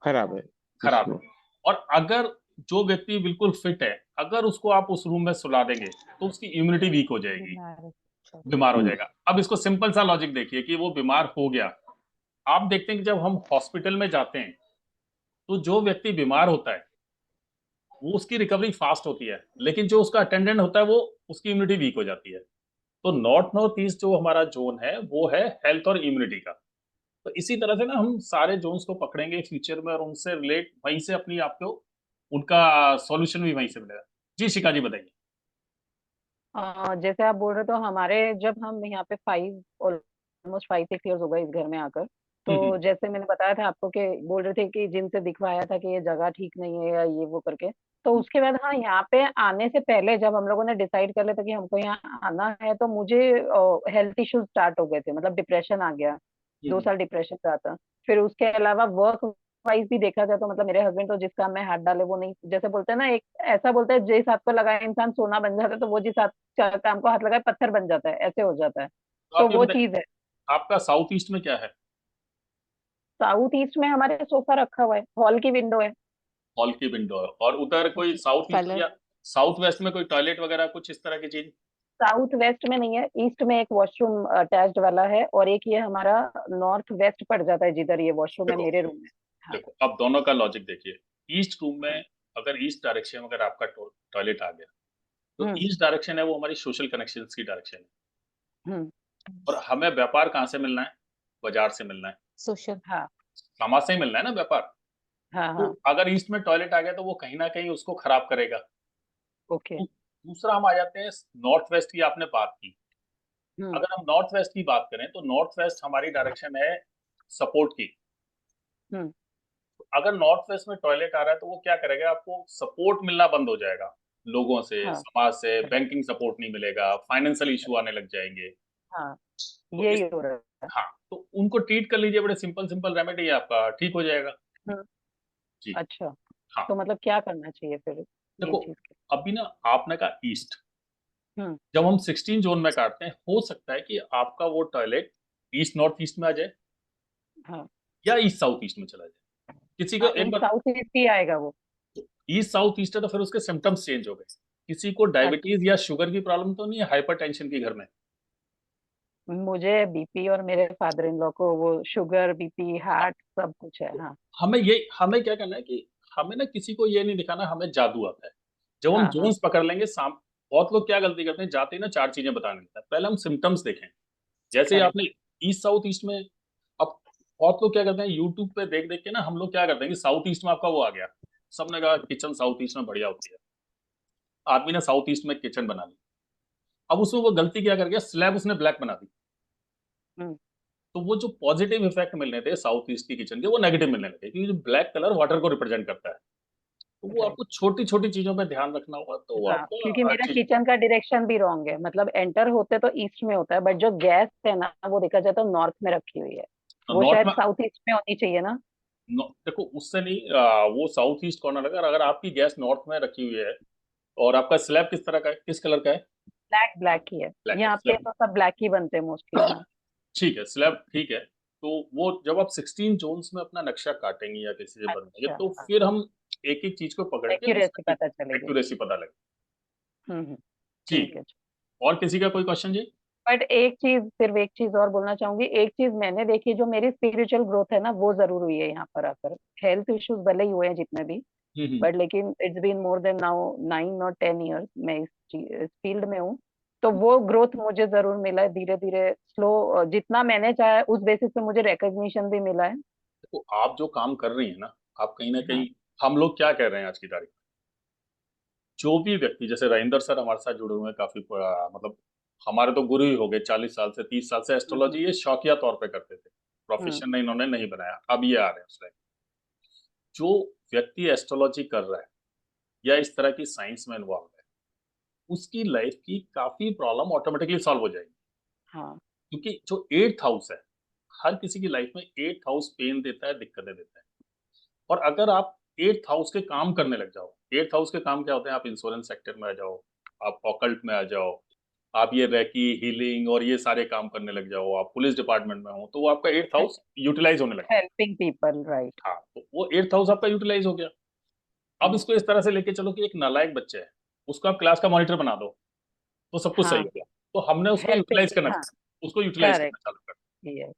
खराब है। खराब है। और अगर जो व्यक्ति बिल्कुल फिट है, अगर उसको आप उस रूम में सुला देंगे तो उसकी इम्यूनिटी वीक हो जाएगी, बीमार हो जाएगा। अब इसको सिंपल सा लॉजिक देखिए कि वो बीमार हो गया। आप देखते हैं कि जब हम हॉस्पिटल में जाते हैं तो जो व्यक्ति बीमार होता है वो उसकी रिकवरी फास्ट होती है, लेकिन जो उसका अटेंडेंट होता है वो उसकी इम्यूनिटी वीक हो जाती है। तो नॉर्थ नॉर्थ ईस्ट जो हमारा जोन है वो है हेल्थ और इम्यूनिटी का। तो इसी तरह से ना हम सारे जोन्स को पकड़ेंगे फ्यूचर में और उनसे रिलेट वहीं से अपनी आपको उनका सॉल्यूशन भी वहीं से मिलेगा। जी शिखा जी बताइए। जैसे आप बोल रहे, तो हमारे जब हम यहाँ पे ऑलमोस्ट 5-6 इयर्स हो गए इस घर में आकर। तो जैसे मैंने बताया था आपको कि बोल रहे थे कि जिनसे दिखवाया था कि ये जगह ठीक नहीं है या ये वो करके। तो उसके बाद हाँ, यहाँ पे आने से पहले जब हम लोगों ने डिसाइड कर लिया था कि हमको यहाँ आना है, तो मुझे हेल्थ इश्यूज स्टार्ट हो गए थे, मतलब डिप्रेशन आ गया। 2 साल डिप्रेशन रहा था। फिर उसके अलावा वर्क वाइज भी देखा जाए तो मतलब मेरे हस्बैंड तो जिस काम में हाथ डाले वो नहीं, जैसे बोलते हैं ना, एक ऐसा बोलते हैं जिस हाथ को लगाए इंसान सोना बन जाता है, तो वो जिस हाथ काम को हाथ लगाए पत्थर बन जाता है, ऐसे हो जाता है। तो तो आप ये वो बताइए, चीज है। आपका साउथ ईस्ट में क्या है? साउथ ईस्ट में हमारे सोफा रखा हुआ है, हॉल की विंडो है। हॉल की विंडो है, और उधर कोई साउथ ईस्ट कलर या साउथ वेस्ट में कोई टॉयलेट वगैरह कुछ इस तरह की चीज? साउथ वेस्ट में नहीं है, ईस्ट में एक वॉशरूम अटैच्ड वाला है, और एक ये हमारा नॉर्थ वेस्ट पड़ जाता है जिधर ये वॉशरूम है देखो मेरे रूम में। हाँ। देखो, अब दोनों का लॉजिक देखिए। ईस्ट रूम में अगर ईस्ट डायरेक्शन में अगर आपका टॉयलेट आ गया, तो हम्म ईस्ट डायरेक्शन है वो हमारी सोशल कनेक्शंस की डायरेक्शन है। हम्म। और हमें व्यापार कहाँ से मिलना है? बाजार से मिलना है, सोशल। हाँ समाज से ही मिलना है ना व्यापार। हाँ तो हाँ। अगर ईस्ट में टॉयलेट आ गया तो वो कहीं ना कहीं उसको खराब करेगा। ओके। दूसरा हम आ जाते हैं नॉर्थ वेस्ट की, आपने बात की। हम्म अगर हम नॉर्थ वेस्ट की बात करें तो नॉर्थ वेस्ट हमारी डायरेक्शन है सपोर्ट की। हम्म। अगर नॉर्थ वेस्ट में टॉयलेट आ रहा है तो वो क्या करेगा, आपको सपोर्ट मिलना बंद हो जाएगा, लोगों से, हाँ समाज से correct, बैंकिंग सपोर्ट नहीं मिलेगा, फाइनेंशियल इशू आने लग जाएंगे। हाँ तो यही इस हो रहा है। हाँ, तो उनको ट्रीट कर लीजिए, बड़े सिंपल सिंपल रेमेडी है, आपका ठीक हो जाएगा। हम्म। जी। अच्छा, हाँ, तो मतलब क्या करना चाहिए फिर ये देखो, चीज के? अभी ना आपने कहा ईस्ट, हम्म। जब हम 16 जोन में काटते हैं हो सकता है कि आपका वो टॉयलेट ईस्ट नॉर्थ ईस्ट में आ जाए हाँ या ईस्ट साउथ ईस्ट में चला जाए। किसी को हाँ, एक ईस्ट बार साउथ ईस्ट ही आएगा वो। ईस्ट साउथ ईस्ट है तो फिर उसके सिम्टम्स चेंज हो गए। किसी को अच्छा, डायबिटीज या शुगर की प्रॉब्लम तो नहीं है, हाइपरटेंशन की घर में? मुझे बीपी और मेरे फादर इन लॉ को वो शुगर बीपी हार्ट सब कुछ है। हाँ हमें क्या करना है कि हमें ना किसी को ये नहीं दिखाना हमें जादू आता है। जब हम हाँ हाँ। जोन्स पकड़ लेंगे बहुत लोग क्या गलती करते हैं, जाते ही ना 4 चीजें बताने लगता है। पहले हम सिम्टम्स देखें, जैसे ही करेक्ट। आपने ईस्ट साउथ ईस्ट में, अब बहुत लोग क्या करते हैं यूट्यूब पे देख देख के ना, हम लोग क्या करते हैं कि साउथ ईस्ट में आपका वो आ गया, सबने कहा किचन साउथ ईस्ट में बढ़िया होती है, आदमी ने साउथ ईस्ट में किचन बना ली। अब उसमें वो गलती क्या कर गया, स्लैब उसने ब्लैक बना दी। हम्म। तो वो जो पॉजिटिव इफेक्ट मिलने थे साउथ ईस्ट की किचन के, वो नेगेटिव मिलने लगे, क्योंकि जो ब्लैक कलर वाटर को रिप्रेजेंट करता है। तो वो राइट। आपको छोटी छोटी चीजों पे ध्यान रखना होगा, तो वो हाँ, क्योंकि आपका मेरा ठीक। किचन का डायरेक्शन भी रॉन्ग है, मतलब एंटर होते तो ईस्ट में होता है, बट जो गैस है ना वो देखा जाए तो नॉर्थ में रखी हुई है। वो नॉर्थ शायद में साउथ ईस्ट में होनी चाहिए ना। देखो उससे नहीं, वो साउथ ईस्ट कॉर्नर है। अगर आपकी गैस नॉर्थ में रखी हुई है और आपका स्लैब किस तरह का है, किस कलर का है? ब्लैक ब्लैक ही है। ब्लैक है यहाँ पे स्लैब। तो सब ब्लैक ही बनते हैं मोस्टली। हाँ। ठीक है, स्लैब ठीक है। तो वो जब आप 16 जोन्स में अपना नक्शा काटेंगे या किसी से बनाएंगे, अच्छा, तो हाँ, फिर हम एक एक चीज को पकड़ के एक्यूरेसी उसका पता चलेगी। एक्यूरेसी पता लगे। हम्म। ठीक ठीक है। है। और किसी का कोई क्वेश्चन जी? बट एक चीज, सिर्फ एक चीज और बोलना चाहूंगी। एक चीज मैंने देखी, जो मेरी स्पिरिचुअल ग्रोथ है ना वो जरूर हुई है यहाँ पर आकर। हेल्थ इश्यूज भले ही हुए हैं जितने भी, हम्म। बट लेकिन it's been more than now 9 और 10 इयर्स मैं इस फील्ड में हूँ। तो वो ग्रोथ मुझे जरूर मिला है, धीरे धीरे स्लो, जितना मैंने चाहा है, उस बेसिस पे मुझे रिकग्निशन भी मिला है। तो आप जो काम कर रही हैं ना, आप कहीं ना हाँ। कहीं, हम लोग क्या कह रहे हैं आज की तारीख में, जो भी व्यक्ति, जैसे रविंदर सर हमारे साथ जुड़े हुए हैं काफी मतलब हमारे तो गुरु ही हो गए, 40 साल से 30 साल से हम्म एस्ट्रोलॉजी ये शौकिया तौर पे करते थे, हम्म प्रोफेशन ने इन्होंने नहीं बनाया, अब ये आ रहे हैं उस लाइन। जो व्यक्ति एस्ट्रोलॉजी कर रहा है या इस तरह की साइंस में इन्वॉल्व है, उसकी लाइफ की काफी प्रॉब्लम ऑटोमेटिकली सॉल्व हो जाएगी। हाँ क्योंकि जो 8th हाउस है, हर किसी की लाइफ में 8th हाउस पेन देता है, दिक्कतें देता है। और अगर आप 8th हाउस के काम करने लग जाओ, 8th हाउस के काम क्या होते हैं? आप इंश्योरेंस सेक्टर में आ जाओ, आप ऑकल्ट में आ जाओ, आप ये रेकी, हीलिंग और ये सारे काम करने लग जाओ, आप पुलिस डिपार्टमेंट में हो, तो वो आपका 8th हाउस यूटिलाइज होने लगता है। Helping people, right. हाँ, तो वो 8th हाउस आपका यूटिलाइज हो गया। अब इसको इस तरह से लेके चलो कि एक नालायक बच्चा है, उसको आप क्लास का मॉनिटर बना दो, तो सब कुछ सही हाँ हो गया। तो हमने उसको हेल्पिंग, यूटिलाइज करना हाँ उसको यूटिलाइज करना करेक्ट, चालू कर। यस,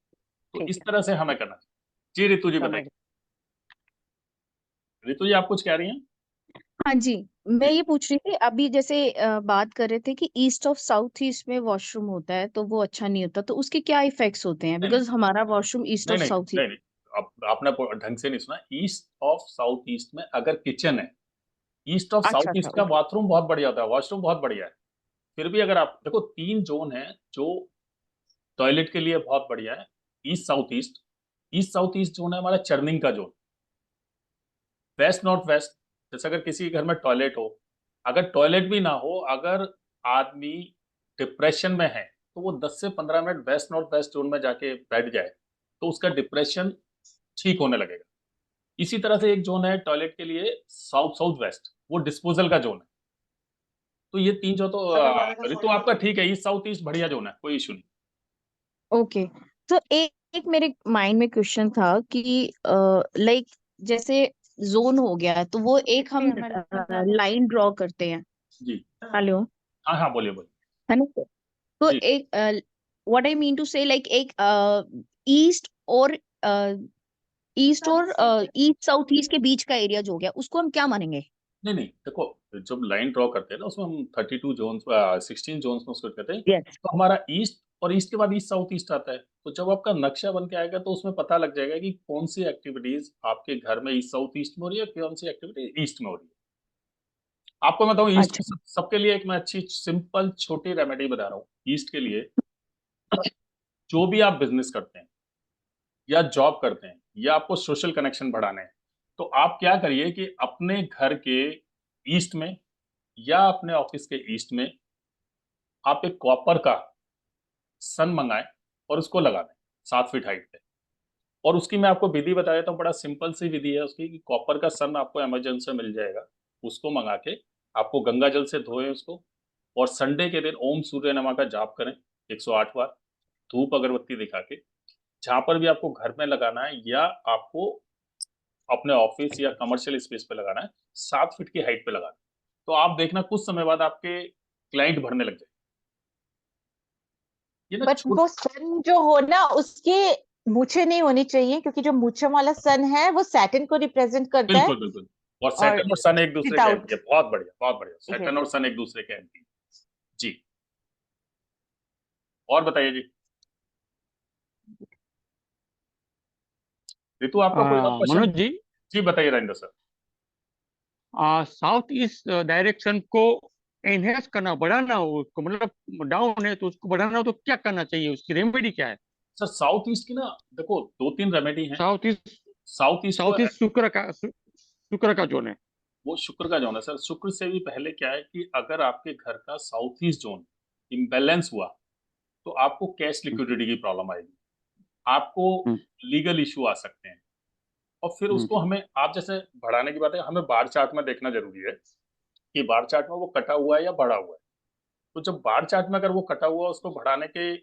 तो ठीक इस है, तरह से हमें करना चाहिए। जी ऋतु जी समझ। बताइए। ऋतु जी आप कुछ कह रही हैं? हाँ जी, मैं जी ये पूछ रही थी अभी जैसे बात कर रहे थे कि ईस्ट और साउथ ईस्ट में वॉशरूम होता है तो वो अच्छा नहीं होता, तो उसके क्या इफेक्ट्स होते हैं? नहीं नहीं बिकॉज हमारा वॉशरूम ईस्ट नहीं और नहीं साउथ नहीं नहीं, आपने ढंग से नहीं सुना। ईस्ट ऑफ साउथ ईस्ट में अगर किचन है, ईस्ट ऑफ अच्छा साउथ अच्छा, ईस्ट का ओके। बाथरूम बहुत बढ़िया होता है, वॉशरूम बहुत बढ़िया है। फिर भी अगर आप देखो, 3 जोन है जो टॉयलेट के लिए बहुत बढ़िया है। East south east, east south east zone है हमारा चर्निंग का जोन। वेस्ट नॉर्थ वेस्ट, जैसे अगर किसी के घर में टॉयलेट हो, अगर टॉयलेट भी ना हो, अगर आदमी डिप्रेशन में है, तो वो 10 से 15 minute west north west zone में जाके बैठ जाए, तो उसका डिप्रेशन ठीक होने लगेगा। इसी तरह से एक जोन है टॉयलेट के लिए, साउथ साउथ वेस्ट, वो डिस्पोजल का जोन है। तो ये 3 जो, तो ऋतु आपका ठीक है, ईस्ट साउथ ईस्ट बढ़िया जोन है, कोई इशू नहीं। ओके, तो एक मेरे माइंड में क्वेश्चन था कि लाइक जैसे जोन हो गया तो वो एक हम लाइन ड्रॉ करते हैं। जी हेलो, हाँ हाँ, बोलिए बोलिए। है ना? तो जी एक व्हाट आई मीन टू से लाइक एक ईस्ट और ईस्ट और ईस्ट साउथ ईस्ट के बीच का एरिया जो हो गया उसको हम क्या मानेंगे? नहीं नहीं, देखो, जब लाइन ड्रॉ करते हैं ना, उसमें हम 32 जोन 16 जोन में उसको करते हैं। यस। तो हमारा ईस्ट, और ईस्ट के बाद ईस्ट साउथ ईस्ट आता है। तो जब आपका नक्शा बन के आएगा तो उसमें पता लग जाएगा कि कौन सी एक्टिविटीज आपके घर में ईस्ट साउथ ईस्ट में हो रही है, कौन सी एक्टिविटी ईस्ट में हो रही है। आपको मैं बताऊं, ईस्ट अच्छा। सबके लिए एक मैं अच्छी सिंपल छोटी रेमेडी बता रहा हूँ ईस्ट के लिए। जो भी आप बिजनेस करते हैं या जॉब करते हैं या आपको सोशल कनेक्शन बढ़ाने हैं, तो आप क्या करिए कि अपने घर के ईस्ट में या अपने ऑफिस के ईस्ट में आप एक कॉपर का सन मंगाएं और उसको लगा दें 7 फीट हाइट पे। और उसकी मैं आपको विधि बता देता हूँ, बड़ा सिंपल सी विधि है उसकी, कि कॉपर का सन आपको अमेजन से मिल जाएगा। उसको मंगा के आपको गंगा जल से धोएं उसको, और संडे के दिन ओम सूर्य नमः का जाप करें 108 बार, धूप अगरबत्ती दिखा के। जहां पर भी आपको घर में लगाना है या आपको अपने ऑफिस या कमर्शियल स्पेस पे लगाना है, 7 फीट की हाइट पे लगाना है। तो आप देखना कुछ समय बाद आपके क्लाइंट भरने लग जाए। ये ना बट छोट वो सन जो हो ना उसके मूछें नहीं होनी चाहिए, क्योंकि जो मूछों वाला सन है वो सैटर्न को रिप्रेजेंट करता है। बिल्कुल बिल्कुल। और और सैटर्न और सन एक दूसरे के विदाउट, एंटी है, बहुत बढ़िया बहुत बढ़िया, यस। सैटर्न और सन एक दूसरे के एंटी है। जी, और बताइए जी। ऋतु आपका कोई और क्वेश्चन? मनोज जी, जी बताइए Rajendra sir. South east direction को एनहेंस करना, बढ़ाना हो उसको, मतलब डाउन है तो उसको बढ़ाना हो तो क्या करना चाहिए, उसकी रेमेडी क्या है? सर साउथ ईस्ट की ना, देखो 2-3 रेमेडी हैं। साउथ ईस्ट, साउथ ईस्ट को, साउथ ईस्ट शुक्र का जोन है। वो शुक्र का जोन है सर। शुक्र से भी पहले क्या है कि अगर आपके घर का साउथ ईस्ट जोन इम्बैलेंस हुआ, तो आपको कैश लिक्विडिटी की प्रॉब्लम आएगी, आपको हम्म, लीगल इशू आ सकते हैं। और फिर हम्म, उसको हमें, आप जैसे बढ़ाने की बात है, हमें बार चार्ट में देखना जरूरी है कि बार चार्ट में वो कटा हुआ है या बढ़ा हुआ है। तो जब बार चार्ट में अगर वो कटा हुआ है, उसको बढ़ाने के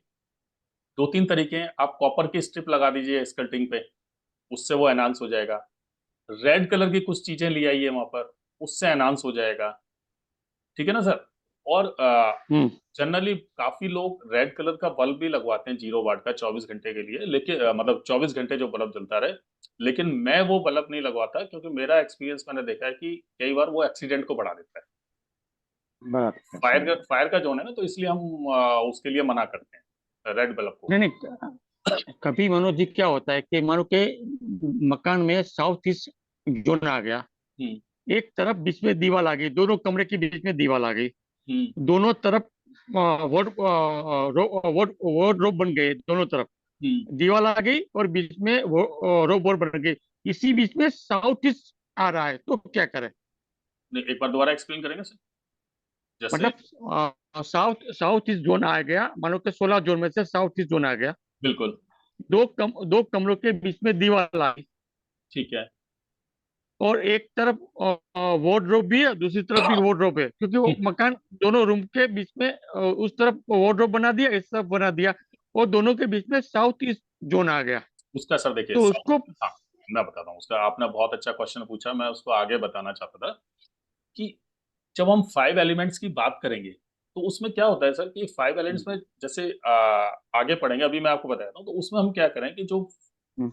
2-3 तरीके हैं। आप कॉपर की स्ट्रिप लगा दीजिए स्कर्टिंग पे, उससे वो एनहांस हो जाएगा। रेड कलर की कुछ चीजें ले आइए वहां पर, उससे एनहांस हो जाएगा। ठीक है ना सर? और हम्म। जनरली काफी लोग रेड कलर का बल्ब भी लगवाते हैं 0 वाट का 24 घंटे के लिए, लेकिन मतलब 24 घंटे जो बल्ब जलता रहे। लेकिन मैं वो बल्ब नहीं लगवाता, क्योंकि मेरा एक्सपीरियंस मैंने देखा है कि कई बार वो एक्सीडेंट को बढ़ा देता है। बराबर, फायर का जोन है ना, तो इसलिए हम उसके लिए मना करते हैं रेड बल्ब को। नहीं नहीं, कभी मनोज जी क्या होता है कि मानो के मकान में साउथ ईस्ट जोन आ गया, हम्म एक तरफ बीच में दीवार आ गई, दोनों कमरे के बीच में दीवार आ गई, हम्म दोनों तरफ वार्डरोब बन गए, दोनों तरफ हम्म। दीवार आ गई और बीच में रोबोट बन गई, इसी बीच में साउथ ईस्ट आ रहा है, तो क्या करें? नहीं, एक बार दोबारा एक्सप्लेन करेंगे सर? जैसे मतलब साउथ ईस्ट जोन आ गया, मान लो कि 16 जोन में से साउथ ईस्ट जोन आ गया। बिल्कुल दो कमरों के बीच में दीवार आ गई, ठीक है। और एक तरफ वार्डरोब भी है, दूसरी तरफ भी वार्डरोब है, क्योंकि वो मकान दोनों रूम के बीच में उस तरफ वार्डरोब बना दिया, इस तरफ बना दिया, और दोनों के बीच में साउथ ईस्ट जोन आ गया। उसका सर देखिए तो उसको हाँ, मैं बताता हूँ उसका। आपने बहुत अच्छा क्वेश्चन पूछा, मैं उसको आगे बताना चाहता था कि जब हम 5 एलिमेंट्स की बात करेंगे तो उसमें क्या होता है सर कि 5 एलिमेंट्स में जैसे आगे पढ़ेंगे, अभी मैं आपको बताता हूँ। तो उसमें हम क्या करें कि जो हम्म,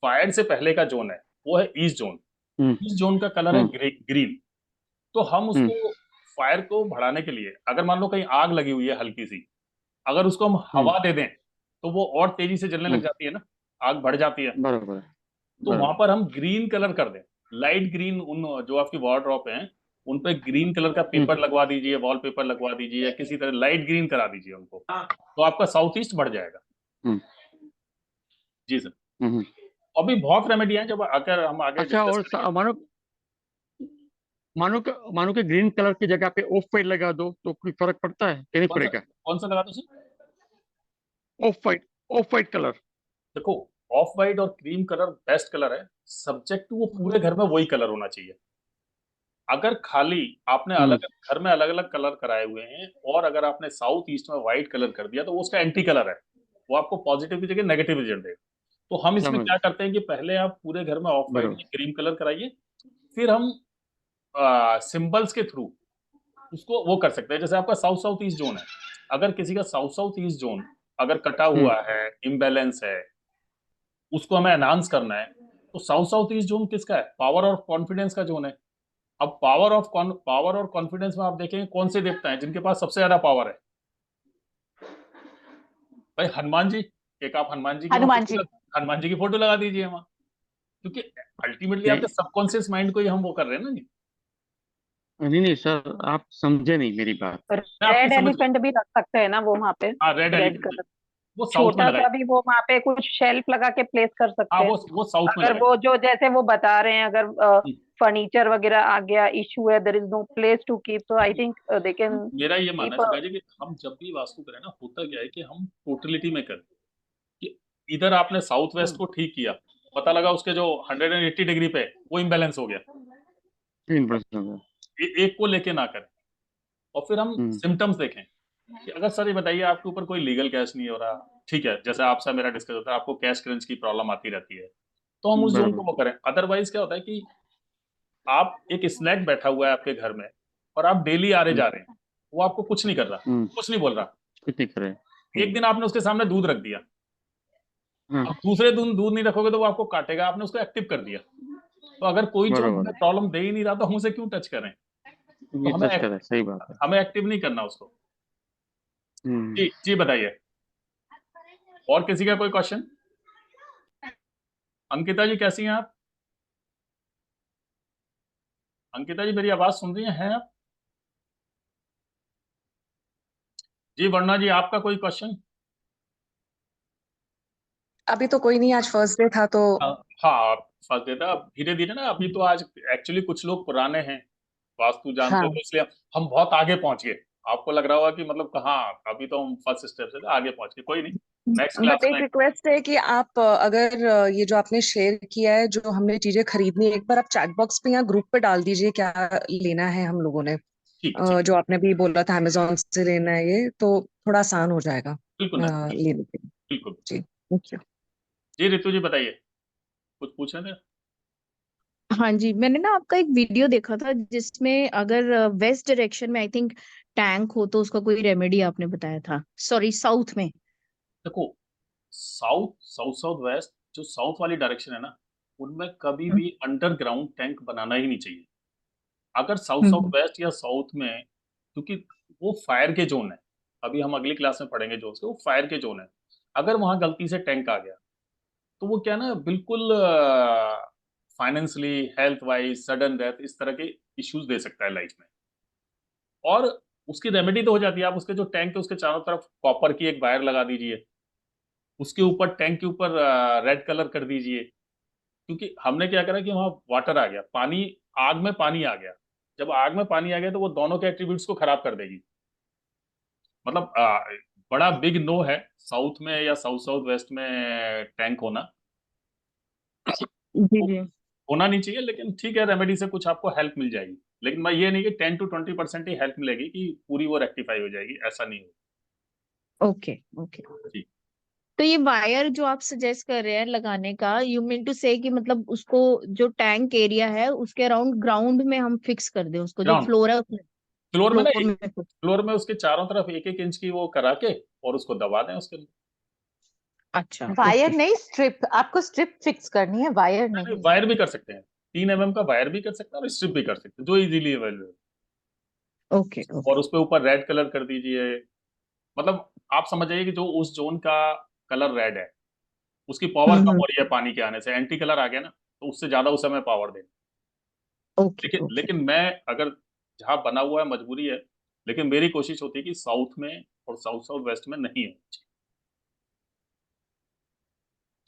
फायर से पहले का जोन है वो है ईस्ट जोन। हम्म, ईस्ट जोन का कलर है हम्म, ग्रीन। तो हम हम्म, उसको फायर को बढ़ाने के लिए, अगर मान लो कहीं आग लगी हुई है हल्की सी, अगर उसको हम हम्म, हवा दे दें तो वो और तेजी से जलने लग हम्म, जाती है ना, आग बढ़ जाती है। बराबर है, तो वहां बराबर। पर हम ग्रीन कलर कर दें, लाइट ग्रीन। उन जो आपकी वार्डरोब हैं उन पे ग्रीन कलर का हम्म, पेपर लगवा दीजिए, वॉलपेपर लगवा दीजिए, या किसी तरह लाइट ग्रीन करा दीजिए उनको, तो आपका साउथ ईस्ट बढ़ जाएगा। हम्म, जी सर। हम्म। अभी बहुत रेमेडी है, जब अगर हम आगे अच्छा, डिस्कस और करेंगे। मानो मानो कि ग्रीन कलर की जगह पे ऑफ वाइट लगा दो तो कोई फर्क पड़ता है कि नहीं पड़ेगा? कौन सा लगा दो सर? Of white colour. देखो, ऑफ वाइट और क्रीम कलर बेस्ट कलर है, सब्जेक्ट टू वो पूरे घर में वही कलर होना चाहिए। अगर खाली आपने हम्म, अलग घर में अलग अलग कलर कराए हुए हैं और अगर आपने साउथ ईस्ट में व्हाइट कलर कर दिया तो वो उसका एंटी कलर है, वो आपको पॉजिटिव की जगह नेगेटिव रिजल्ट देगा। तो हम इसमें समझ, क्या करते हैं कि पहले आप पूरे घर में ऑफ वाइट बराबर। या क्रीम कलर कराइए, फिर हम सिंबल्स के थ्रू उसको वो कर सकते हैं। जैसे आपका साउथ साउथ ईस्ट जोन है, अगर किसी का साउथ साउथ ईस्ट जोन अगर कटा हम्म, हुआ है, इम्बैलेंस है, उसको हमें एनहांस करना है, तो साउथ साउथ ईस्ट जोन किसका है? पावर और कॉन्फिडेंस का जोन है। अब पावर और कॉन्फिडेंस में आप देखेंगे कौन से देवता हैं जिनके पास सबसे ज्यादा पावर है? भाई हनुमान जी। एक आप हनुमान जी की वहां हनुमान फोटो जी। हनुमान जी की फोटो लगा दीजिए वहां, क्योंकि अल्टीमेटली नहीं, आपके सबकॉन्शियस माइंड को ही हम वो कर रहे हैं ना जी। नहीं, नहीं सर, आप समझे नहीं मेरी बात। मैं आपकी रेड समझ गया। एलिफेंट भी रख सकते हैं ना वो वहां पे, हाँ, रेड रेड एलिफेंट कलर। वो साउथ में छोटा लगाई। सा भी वो वहां पे कुछ शेल्फ लगा के प्लेस कर हाँ, सकते हैं। वो साउथ में अगर लगाई। वो जो जैसे वो बता रहे हैं, अगर हम्म, फर्नीचर वगैरह आ गया इशू है, there is no place to keep, तो आई थिंक दे कैन मेरा ये मानना है कीप। शिखा जी कि हम जब भी वास्तु करें ना, होता क्या है कि हम टोटलिटी में करें। कि इधर आपने साउथ वेस्ट को ठीक किया, पता लगा उसके जो 180 डिग्री पे वो इम्बैलेंस हो गया, 3%। एक को लेके ना करें। और फिर हम हम्म, सिम्टम्स देखें कि अगर सर ये बताइए आपके ऊपर कोई लीगल कैश नहीं हो रहा, ठीक है, जैसे आपसे मेरा डिस्कस होता है, आपको कैश क्रंच की प्रॉब्लम आती रहती है, तो हम उस जोन को बराबर। वो करें। अदरवाइज क्या होता है कि आप एक स्नैक बैठा हुआ है आपके घर में और आप डेली आ रहे हम्म, जा रहे हैं, वो आपको कुछ नहीं कर रहा, हम्म, कुछ नहीं बोल रहा। कुछ नहीं करे। एक दिन आपने उसके सामने दूध रख दिया, हाँ, अब दूसरे दिन दूध नहीं रखोगे तो वो आपको काटेगा, आपने उसको एक्टिव कर दिया। तो अगर कोई जो बराबर हमें है, प्रॉब्लम दे ही नहीं रहा तो हम उसे क्यों टच करें? तो ये हमें टच करे, सही बात है। हमें एक्टिव नहीं करना उसको। हम्म। जी जी बताइए, और किसी का कोई क्वेश्चन? अंकिता जी कैसी हैं आप? अंकिता जी मेरी आवाज सुन रही हैं आप? जी वर्णा जी, आपका कोई क्वेश्चन? अभी तो कोई नहीं, आज फर्स्ट डे था तो। हाँ, फर्स्ट डे था। धीरे धीरे ना, अभी तो आज एक्चुअली कुछ लोग पुराने हैं, वास्तु जानते हो, हाँ, तो इसलिए हम बहुत आगे पहुंच गए। आपको लग रहा होगा कि मतलब कहाँ, अभी तो हम फर्स्ट स्टेप से थे, आगे पहुंच गए। कोई नहीं, नेक्स्ट बट क्लास एक में। रिक्वेस्ट है कि आप अगर ये जो आपने शेयर किया है, जो हमने चीजें खरीदनी है, एक बार आप चैट बॉक्स पे या ग्रुप पे डाल दीजिए क्या लेना है हम लोगों ने। ठीक ठीक, जो आपने भी बोला था अमेजोन से लेना है, ये तो थोड़ा आसान हो जाएगा बिल्कुल मैम, बिल्कुल लेने के लिए। बिल्कुल। जी, थैंक यू। जी ऋतु जी बताइए, कुछ पूछ रहे थे? हाँ जी, मैंने ना आपका एक वीडियो देखा था जिसमें अगर वेस्ट डायरेक्शन में आई थिंक टैंक हो तो उसका कोई रेमेडी आपने बताया था, सॉरी साउथ में। देखो, साउथ साउथ साउथ वेस्ट, जो साउथ वाली डायरेक्शन है ना, उनमें कभी हम्म भी अंडरग्राउंड टैंक बनाना ही नहीं चाहिए। अगर साउथ साउथ हम्म वेस्ट या साउथ में, क्योंकि वो फायर के जोन है, अभी हम अगली क्लास में पढ़ेंगे जो उसके, वो फायर के जोन है। अगर वहां गलती से टैंक आ गया तो वो क्या ना, बिल्कुल financially, health wise, sudden death, इस तरह के इश्यूज दे सकता है लाइफ में। और उसकी रेमेडी तो हो जाती है, आप उसके जो टैंक है उसके चारों तरफ कॉपर की एक वायर लगा दीजिए, उसके ऊपर टैंक के ऊपर रेड कलर कर दीजिए। क्योंकि हमने क्या करा कि वहां वाटर आ गया, पानी, आग में पानी आ गया, जब आग में पानी आ गया तो वो दोनों के एट्रीब्यूट्स को खराब कर देगी। मतलब बड़ा बिग नो है साउथ में या साउथ साउथ वेस्ट में टैंक होना, जी जी। होना नहीं चाहिए, लेकिन ठीक है, रेमेडी से कुछ आपको हेल्प मिल जाएगी। लेकिन मैं ये नहीं कि 10 to 20% ही हेल्प मिलेगी कि पूरी वो रेक्टिफाई हो जाएगी, ऐसा नहीं हो। Okay okay. जी तो ये वायर जो आप सजेस्ट कर रहे हैं लगाने का, यू मीन टू से कि मतलब उसको जो टैंक एरिया है उसके अराउंड ग्राउंड में हम फिक्स कर दें उसको, जो ग्राउंड फ्लोर है उसमें फ्लोर में ना, फ्लोर में फिक्स। फ्लोर में उसके चारों तरफ 1-1 इंच की वो करा के और उसको दबा दें उसके लिए। अच्छा वायर ओके नहीं, स्ट्रिप, आपको स्ट्रिप फिक्स करनी है, वायर नहीं। वायर भी कर सकते हैं, 3 mm का वायर भी कर सकते हैं और स्ट्रिप भी कर सकते हैं, जो इजीली अवेलेबल है। Okay okay. और उसपे ऊपर रेड कलर कर दीजिए। मतलब आप समझ जाइए कि जो उस जोन का कलर रेड है, उसकी पावर कम हम्म। हो रही है पानी के आने से, एंटी कलर आ गया ना, तो उससे ज्यादा उस समय पावर देना। ओके लेकिन ओके। लेकिन मैं अगर जहाँ बना हुआ है मजबूरी है, लेकिन मेरी कोशिश होती है कि साउथ में और साउथ साउथ वेस्ट में नहीं है।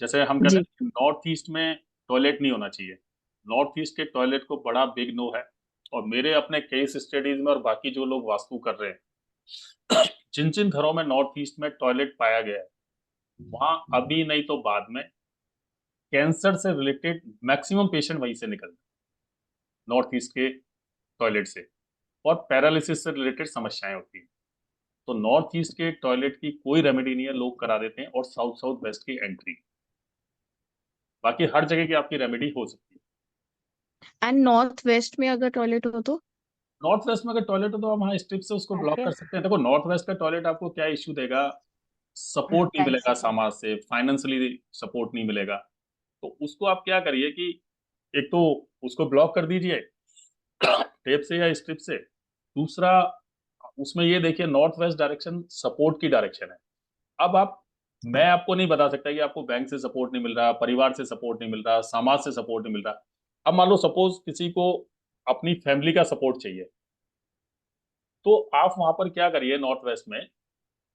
जैसे हम कहते जी। हैं कि नॉर्थ ईस्ट में टॉयलेट नहीं होना चाहिए, नॉर्थ ईस्ट के टॉयलेट को बड़ा बिग नो है। और मेरे अपने केस स्टडीज में और बाकी जो लोग वास्तु कर रहे हैं, जिन जिन घरों में नॉर्थ ईस्ट में टॉयलेट पाया गया है, वहां अभी नहीं तो बाद में कैंसर से रिलेटेड मैक्सिमम पेशेंट वहीं से निकलते हैं, नॉर्थ ईस्ट के टॉयलेट से। और पैरालिसिस से रिलेटेड समस्याएं होती हैं। तो नॉर्थ ईस्ट के टॉयलेट की कोई रेमेडी नहीं है, लोग करा देते हैं, और साउथ साउथ वेस्ट की एंट्री। बाकी हर जगह की आपकी रेमेडी हो सकती है। एंड नॉर्थ वेस्ट में अगर टॉयलेट हो तो? नॉर्थ वेस्ट में अगर टॉयलेट हो तो हम वहाँ स्ट्रिप से उसको ब्लॉक ओके, कर सकते हैं। देखो, नॉर्थ वेस्ट का टॉयलेट आपको क्या इश्यू देगा, सपोर्ट नहीं मिलेगा डेंसिटी। समाज से, फाइनेंशियली सपोर्ट नहीं मिलेगा। तो उसको आप क्या करिए कि एक तो उसको ब्लॉक कर दीजिए टेप से या स्ट्रिप से। दूसरा, उसमें ये देखिए नॉर्थ वेस्ट डायरेक्शन सपोर्ट की डायरेक्शन है। अब आप, मैं आपको नहीं बता सकता कि आपको बैंक से सपोर्ट नहीं मिल रहा, परिवार से सपोर्ट नहीं मिल रहा, समाज से सपोर्ट नहीं मिल रहा। अब मान लो सपोज किसी को अपनी फैमिली का सपोर्ट चाहिए, तो आप वहां पर क्या करिए, नॉर्थ वेस्ट में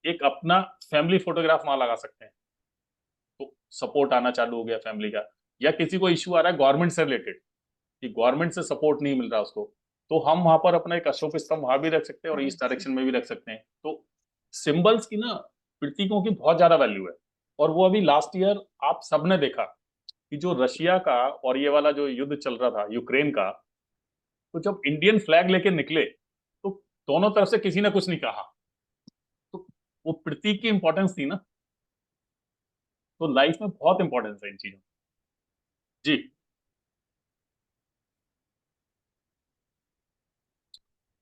एक अपना फैमिली फोटोग्राफ वहां लगा सकते हैं, तो सपोर्ट आना चालू हो गया फैमिली का। या किसी को इश्यू आ रहा है गवर्नमेंट से रिलेटेड, कि गवर्नमेंट से सपोर्ट नहीं मिल रहा उसको, तो हम वहां पर अपना एक अशोक स्तंभ वहां भी रख सकते हैं और ईस्ट डायरेक्शन में भी रख सकते हैं। तो सिंबल्स की ना, प्रतीकों की बहुत ज्यादा वैल्यू है। और वो अभी लास्ट ईयर आप सबने देखा कि जो रशिया का और ये वाला जो युद्ध चल रहा था यूक्रेन का, तो जब इंडियन फ्लैग लेके निकले तो दोनों तरफ से किसी ने कुछ नहीं कहा। तो वो प्रतीक की इंपॉर्टेंस थी ना। तो लाइफ में बहुत इंपॉर्टेंस है इन चीजों की। जी,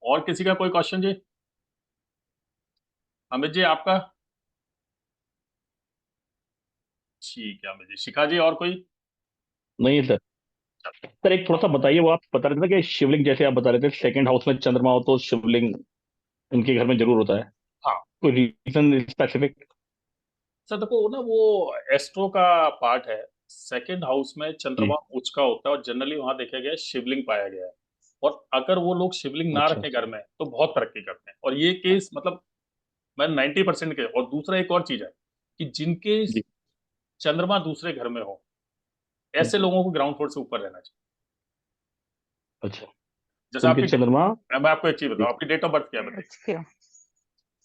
और किसी का कोई क्वेश्चन जी? अमित जी आपका? ठीक है अमित जी। शिखा जी और कोई? नहीं सर। सर एक थोड़ा सा बताइए, वो आप बता रहे थे ना कि शिवलिंग, जैसे आप बता रहे थे सेकंड हाउस में चंद्रमा हो तो शिवलिंग उनके घर में जरूर होता है, हाँ कोई रीजन स्पेसिफिक? सर, देखो ना, वो एस्ट्रो का पार्ट है। सेकंड हाउस में जी। चंद्रमा उच्च का होता है और जनरली वहां देखा गया है शिवलिंग पाया गया है। और अगर वो लोग शिवलिंग ना अच्छा। रखें घर में तो बहुत तरक्की करते हैं। और ये केस मतलब मैं 90% के। और दूसरा एक और चीज है कि जिनके जी। चंद्रमा दूसरे घर में हो, हम्म, ऐसे लोगों को ग्राउंड फ्लोर से ऊपर रहना चाहिए। अच्छा। जैसे उनके आपकी, चंद्रमा। मैं आपको एक चीज जी। बताऊं, आपकी डेट ऑफ बर्थ क्या है बताइए? क्यों?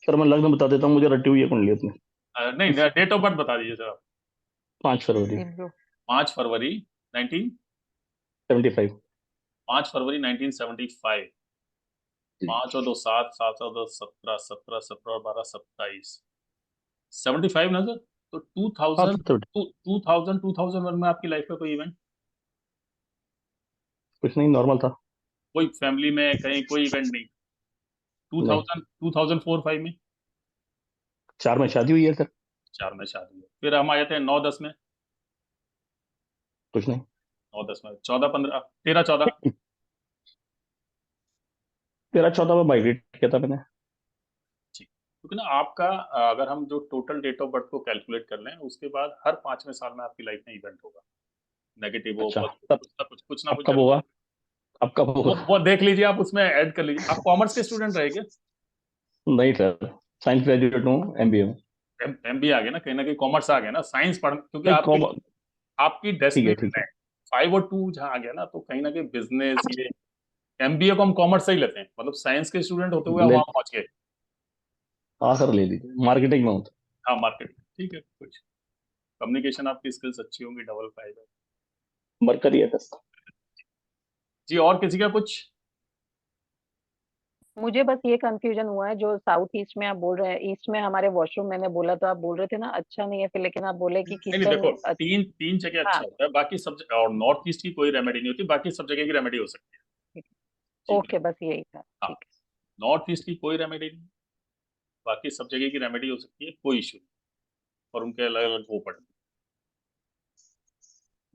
सर मैं लग्न बता देता हूँ, मुझे रटी हुई है कुंडली अपनी। नहीं, डेट ऑफ बर्थ बता दीजिए सर आप। 5 फरवरी लिब्रो। 5 फरवरी 19 75। 5 फरवरी 1975। जी। 5 और 2 7, 7 और 2 17, 17 17 और 12 27, 75 ना सर? तो हाँ 2000, सर। 2001 में आपकी लाइफ में कोई इवेंट, कुछ नहीं, नॉर्मल था। कोई फैमिली में कहीं कोई इवेंट नहीं? नहीं। 2004-5 में? 4 में शादी हुई है सर। 4 में शादी है। फिर हम आए थे 9-10 में? कुछ नहीं। 9-10 में 14-15, 13-14? 13-14 में माइग्रेट किया था मैंने। ठीक। क्योंकि ना आपका अगर हम जो टोटल डेट ऑफ बर्थ को कैलकुलेट कर लें, उसके बाद हर 5वें साल में आपकी लाइफ में इवेंट होगा, नेगेटिव हो अच्छा, पॉजिटिव, तब कुछ ना अब कुछ कब जरूर। होगा? अब कब होगा? वो देख लीजिए, आप उसमें ऐड कर लीजिए। आप कॉमर्स के स्टूडेंट रहे क्या? नहीं सर, साइंस ग्रेजुएट हूँ, एमबीए में। एमबीए आ गया ना, कहीं ना कहीं कॉमर्स आ गया ना, साइंस पढ़, क्योंकि नहीं आपकी कॉम आपकी ठीक है, डेस्टिनेशन ठीक है। है 5 और 2 जहाँ आ गया ना, तो कहीं ना कहीं बिजनेस, ये एमबीए को हम कॉमर्स से ही लेते हैं, मतलब साइंस के स्टूडेंट होते हुए हम ले वहां पहुंच गए। हाँ सर, ले लीजिए, मार्केटिंग में होता। हाँ मार्केट, ठीक है, कुछ कम्युनिकेशन आपकी स्किल्स अच्छी होंगी, डबल फायदा। मरकरी है सर। जी और किसी का कुछ? मुझे बस ये कंफ्यूजन हुआ है, जो साउथ ईस्ट में आप बोल रहे हैं, ईस्ट में हमारे वॉशरूम मैंने बोला तो आप बोल रहे थे ना अच्छा नहीं है, फिर लेकिन आप बोले कि नहीं देखो, किचन तीन तीन जगह अच्छा हाँ होता है, बाकी सब और नॉर्थ ईस्ट की कोई रेमेडी नहीं होती, बाकी सब जगह की रेमेडी हो सकती है। जी ओके, बस यही था, हाँ, ठीक नॉर्थ ईस्ट की कोई रेमेडी नहीं, बाकी सब जगह की रेमेडी हो सकती है, कोई इशू नहीं, और उनके अलग अलग वो पड़े।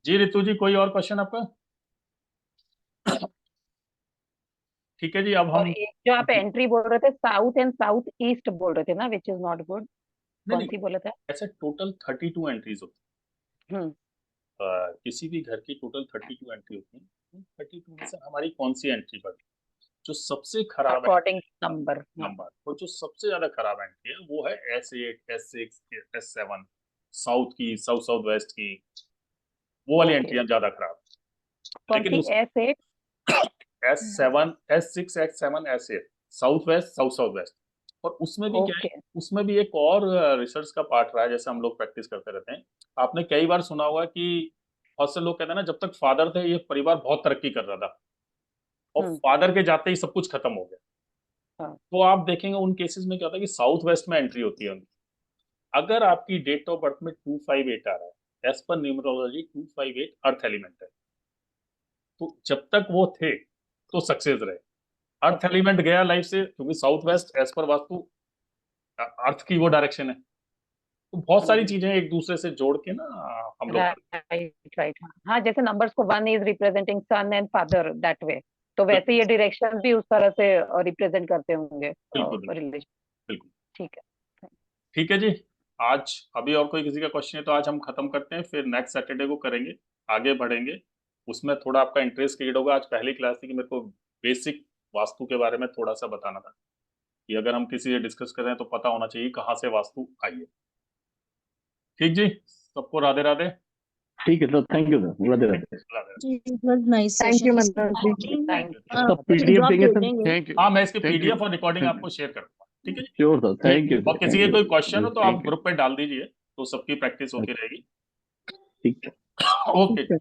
जी रितु जी, कोई और क्वेश्चन आपका? ठीक है जी, अब और हम एक जो आप एंट्री बोल रहे थे साउथ एंड साउथ ईस्ट बोल रहे थे ना, विच इज नॉट गुड, नहीं कौन नहीं, सी बोले थे? ऐसे टोटल 32 एंट्रीज होती हम्म है, किसी भी घर की टोटल 32 एंट्री होती है। 32 में से हमारी कौन सी एंट्री बढ़ी, जो सबसे खराब अकॉर्डिंग नंबर। नंबर, और जो सबसे ज्यादा खराब एंट्री है वो है S8, S6, S7, साउथ की, साउथ साउथ वेस्ट की, वो वाली ओके, एंट्रियां ज्यादा खराब है। कौन लेकिन सी? उस S8? S7, S6, S7, S8, south west, south south waste, और उसमें भी क्या है, ओके, उसमें भी एक और रिसर्च का पार्ट रहा है, जैसे हम लोग प्रैक्टिस करते रहते हैं। आपने कई बार सुना होगा कि बहुत से लोग कहते हैं ना, जब तक फादर थे ये परिवार बहुत तरक्की कर रहा था, और फादर के जाते ही सब कुछ खत्म हो गया। हाँ, तो आप देखेंगे उन केसेस में क्या होता है कि साउथ वेस्ट में एंट्री होती है उनकी। अगर आपकी डेट ऑफ बर्थ में 258 आ रहा है, as per numerology 258 earth element है, तो जब तक वो थे तो सक्सेस रहे। अर्थ एलिमेंट गया लाइफ से, क्योंकि south west as per vastu अर्थ की वो डायरेक्शन है, तो बहुत सारी चीजें एक दूसरे से जोड़ के ना हम लोग करते राइट राइट, हाँ, जैसे नंबर्स को 1 is representing son and father that way, तो हैं। वैसे ये डायरेक्शन भी उस तरह से रिप्रेजेंट करते होंगे बिल्कुल बिल्कुल रिलेशन। बिल्कुल। ठीक है, ठीक है जी, आज अभी और कोई किसी का क्वेश्चन है तो आज हम खत्म करते हैं, फिर नेक्स्ट सैटरडे को करेंगे, आगे बढ़ेंगे। उसमें थोड़ा आपका इंटरेस्ट क्रिएट होगा। आज पहली क्लास थी कि मेरे को बेसिक वास्तु के बारे में थोड़ा सा बताना था, कि अगर हम किसी से डिस्कस कर रहे हैं तो पता होना चाहिए कहाँ से वास्तु आई है। ठीक जी, सबको राधे राधे। ठीक है sir, thank you sir, Radhe Radhe. Radhe It was nice thank you session. Manoj ji. Thank इसका यू। पीडीएफ drop देंगे दे सर? देंगे। थैंक यू, हाँ, मैं इसके थैंक यू, पीडीएफ और रिकॉर्डिंग थैंक आपको शेयर कर दूंगा। ठीक है जी, श्योर सर, थैंक यू और किसी के कोई क्वेश्चन हो तो आप थैंक यू। ग्रुप पे डाल दीजिए, तो सबकी प्रैक्टिस होती रहेगी। ठीक है। ओके।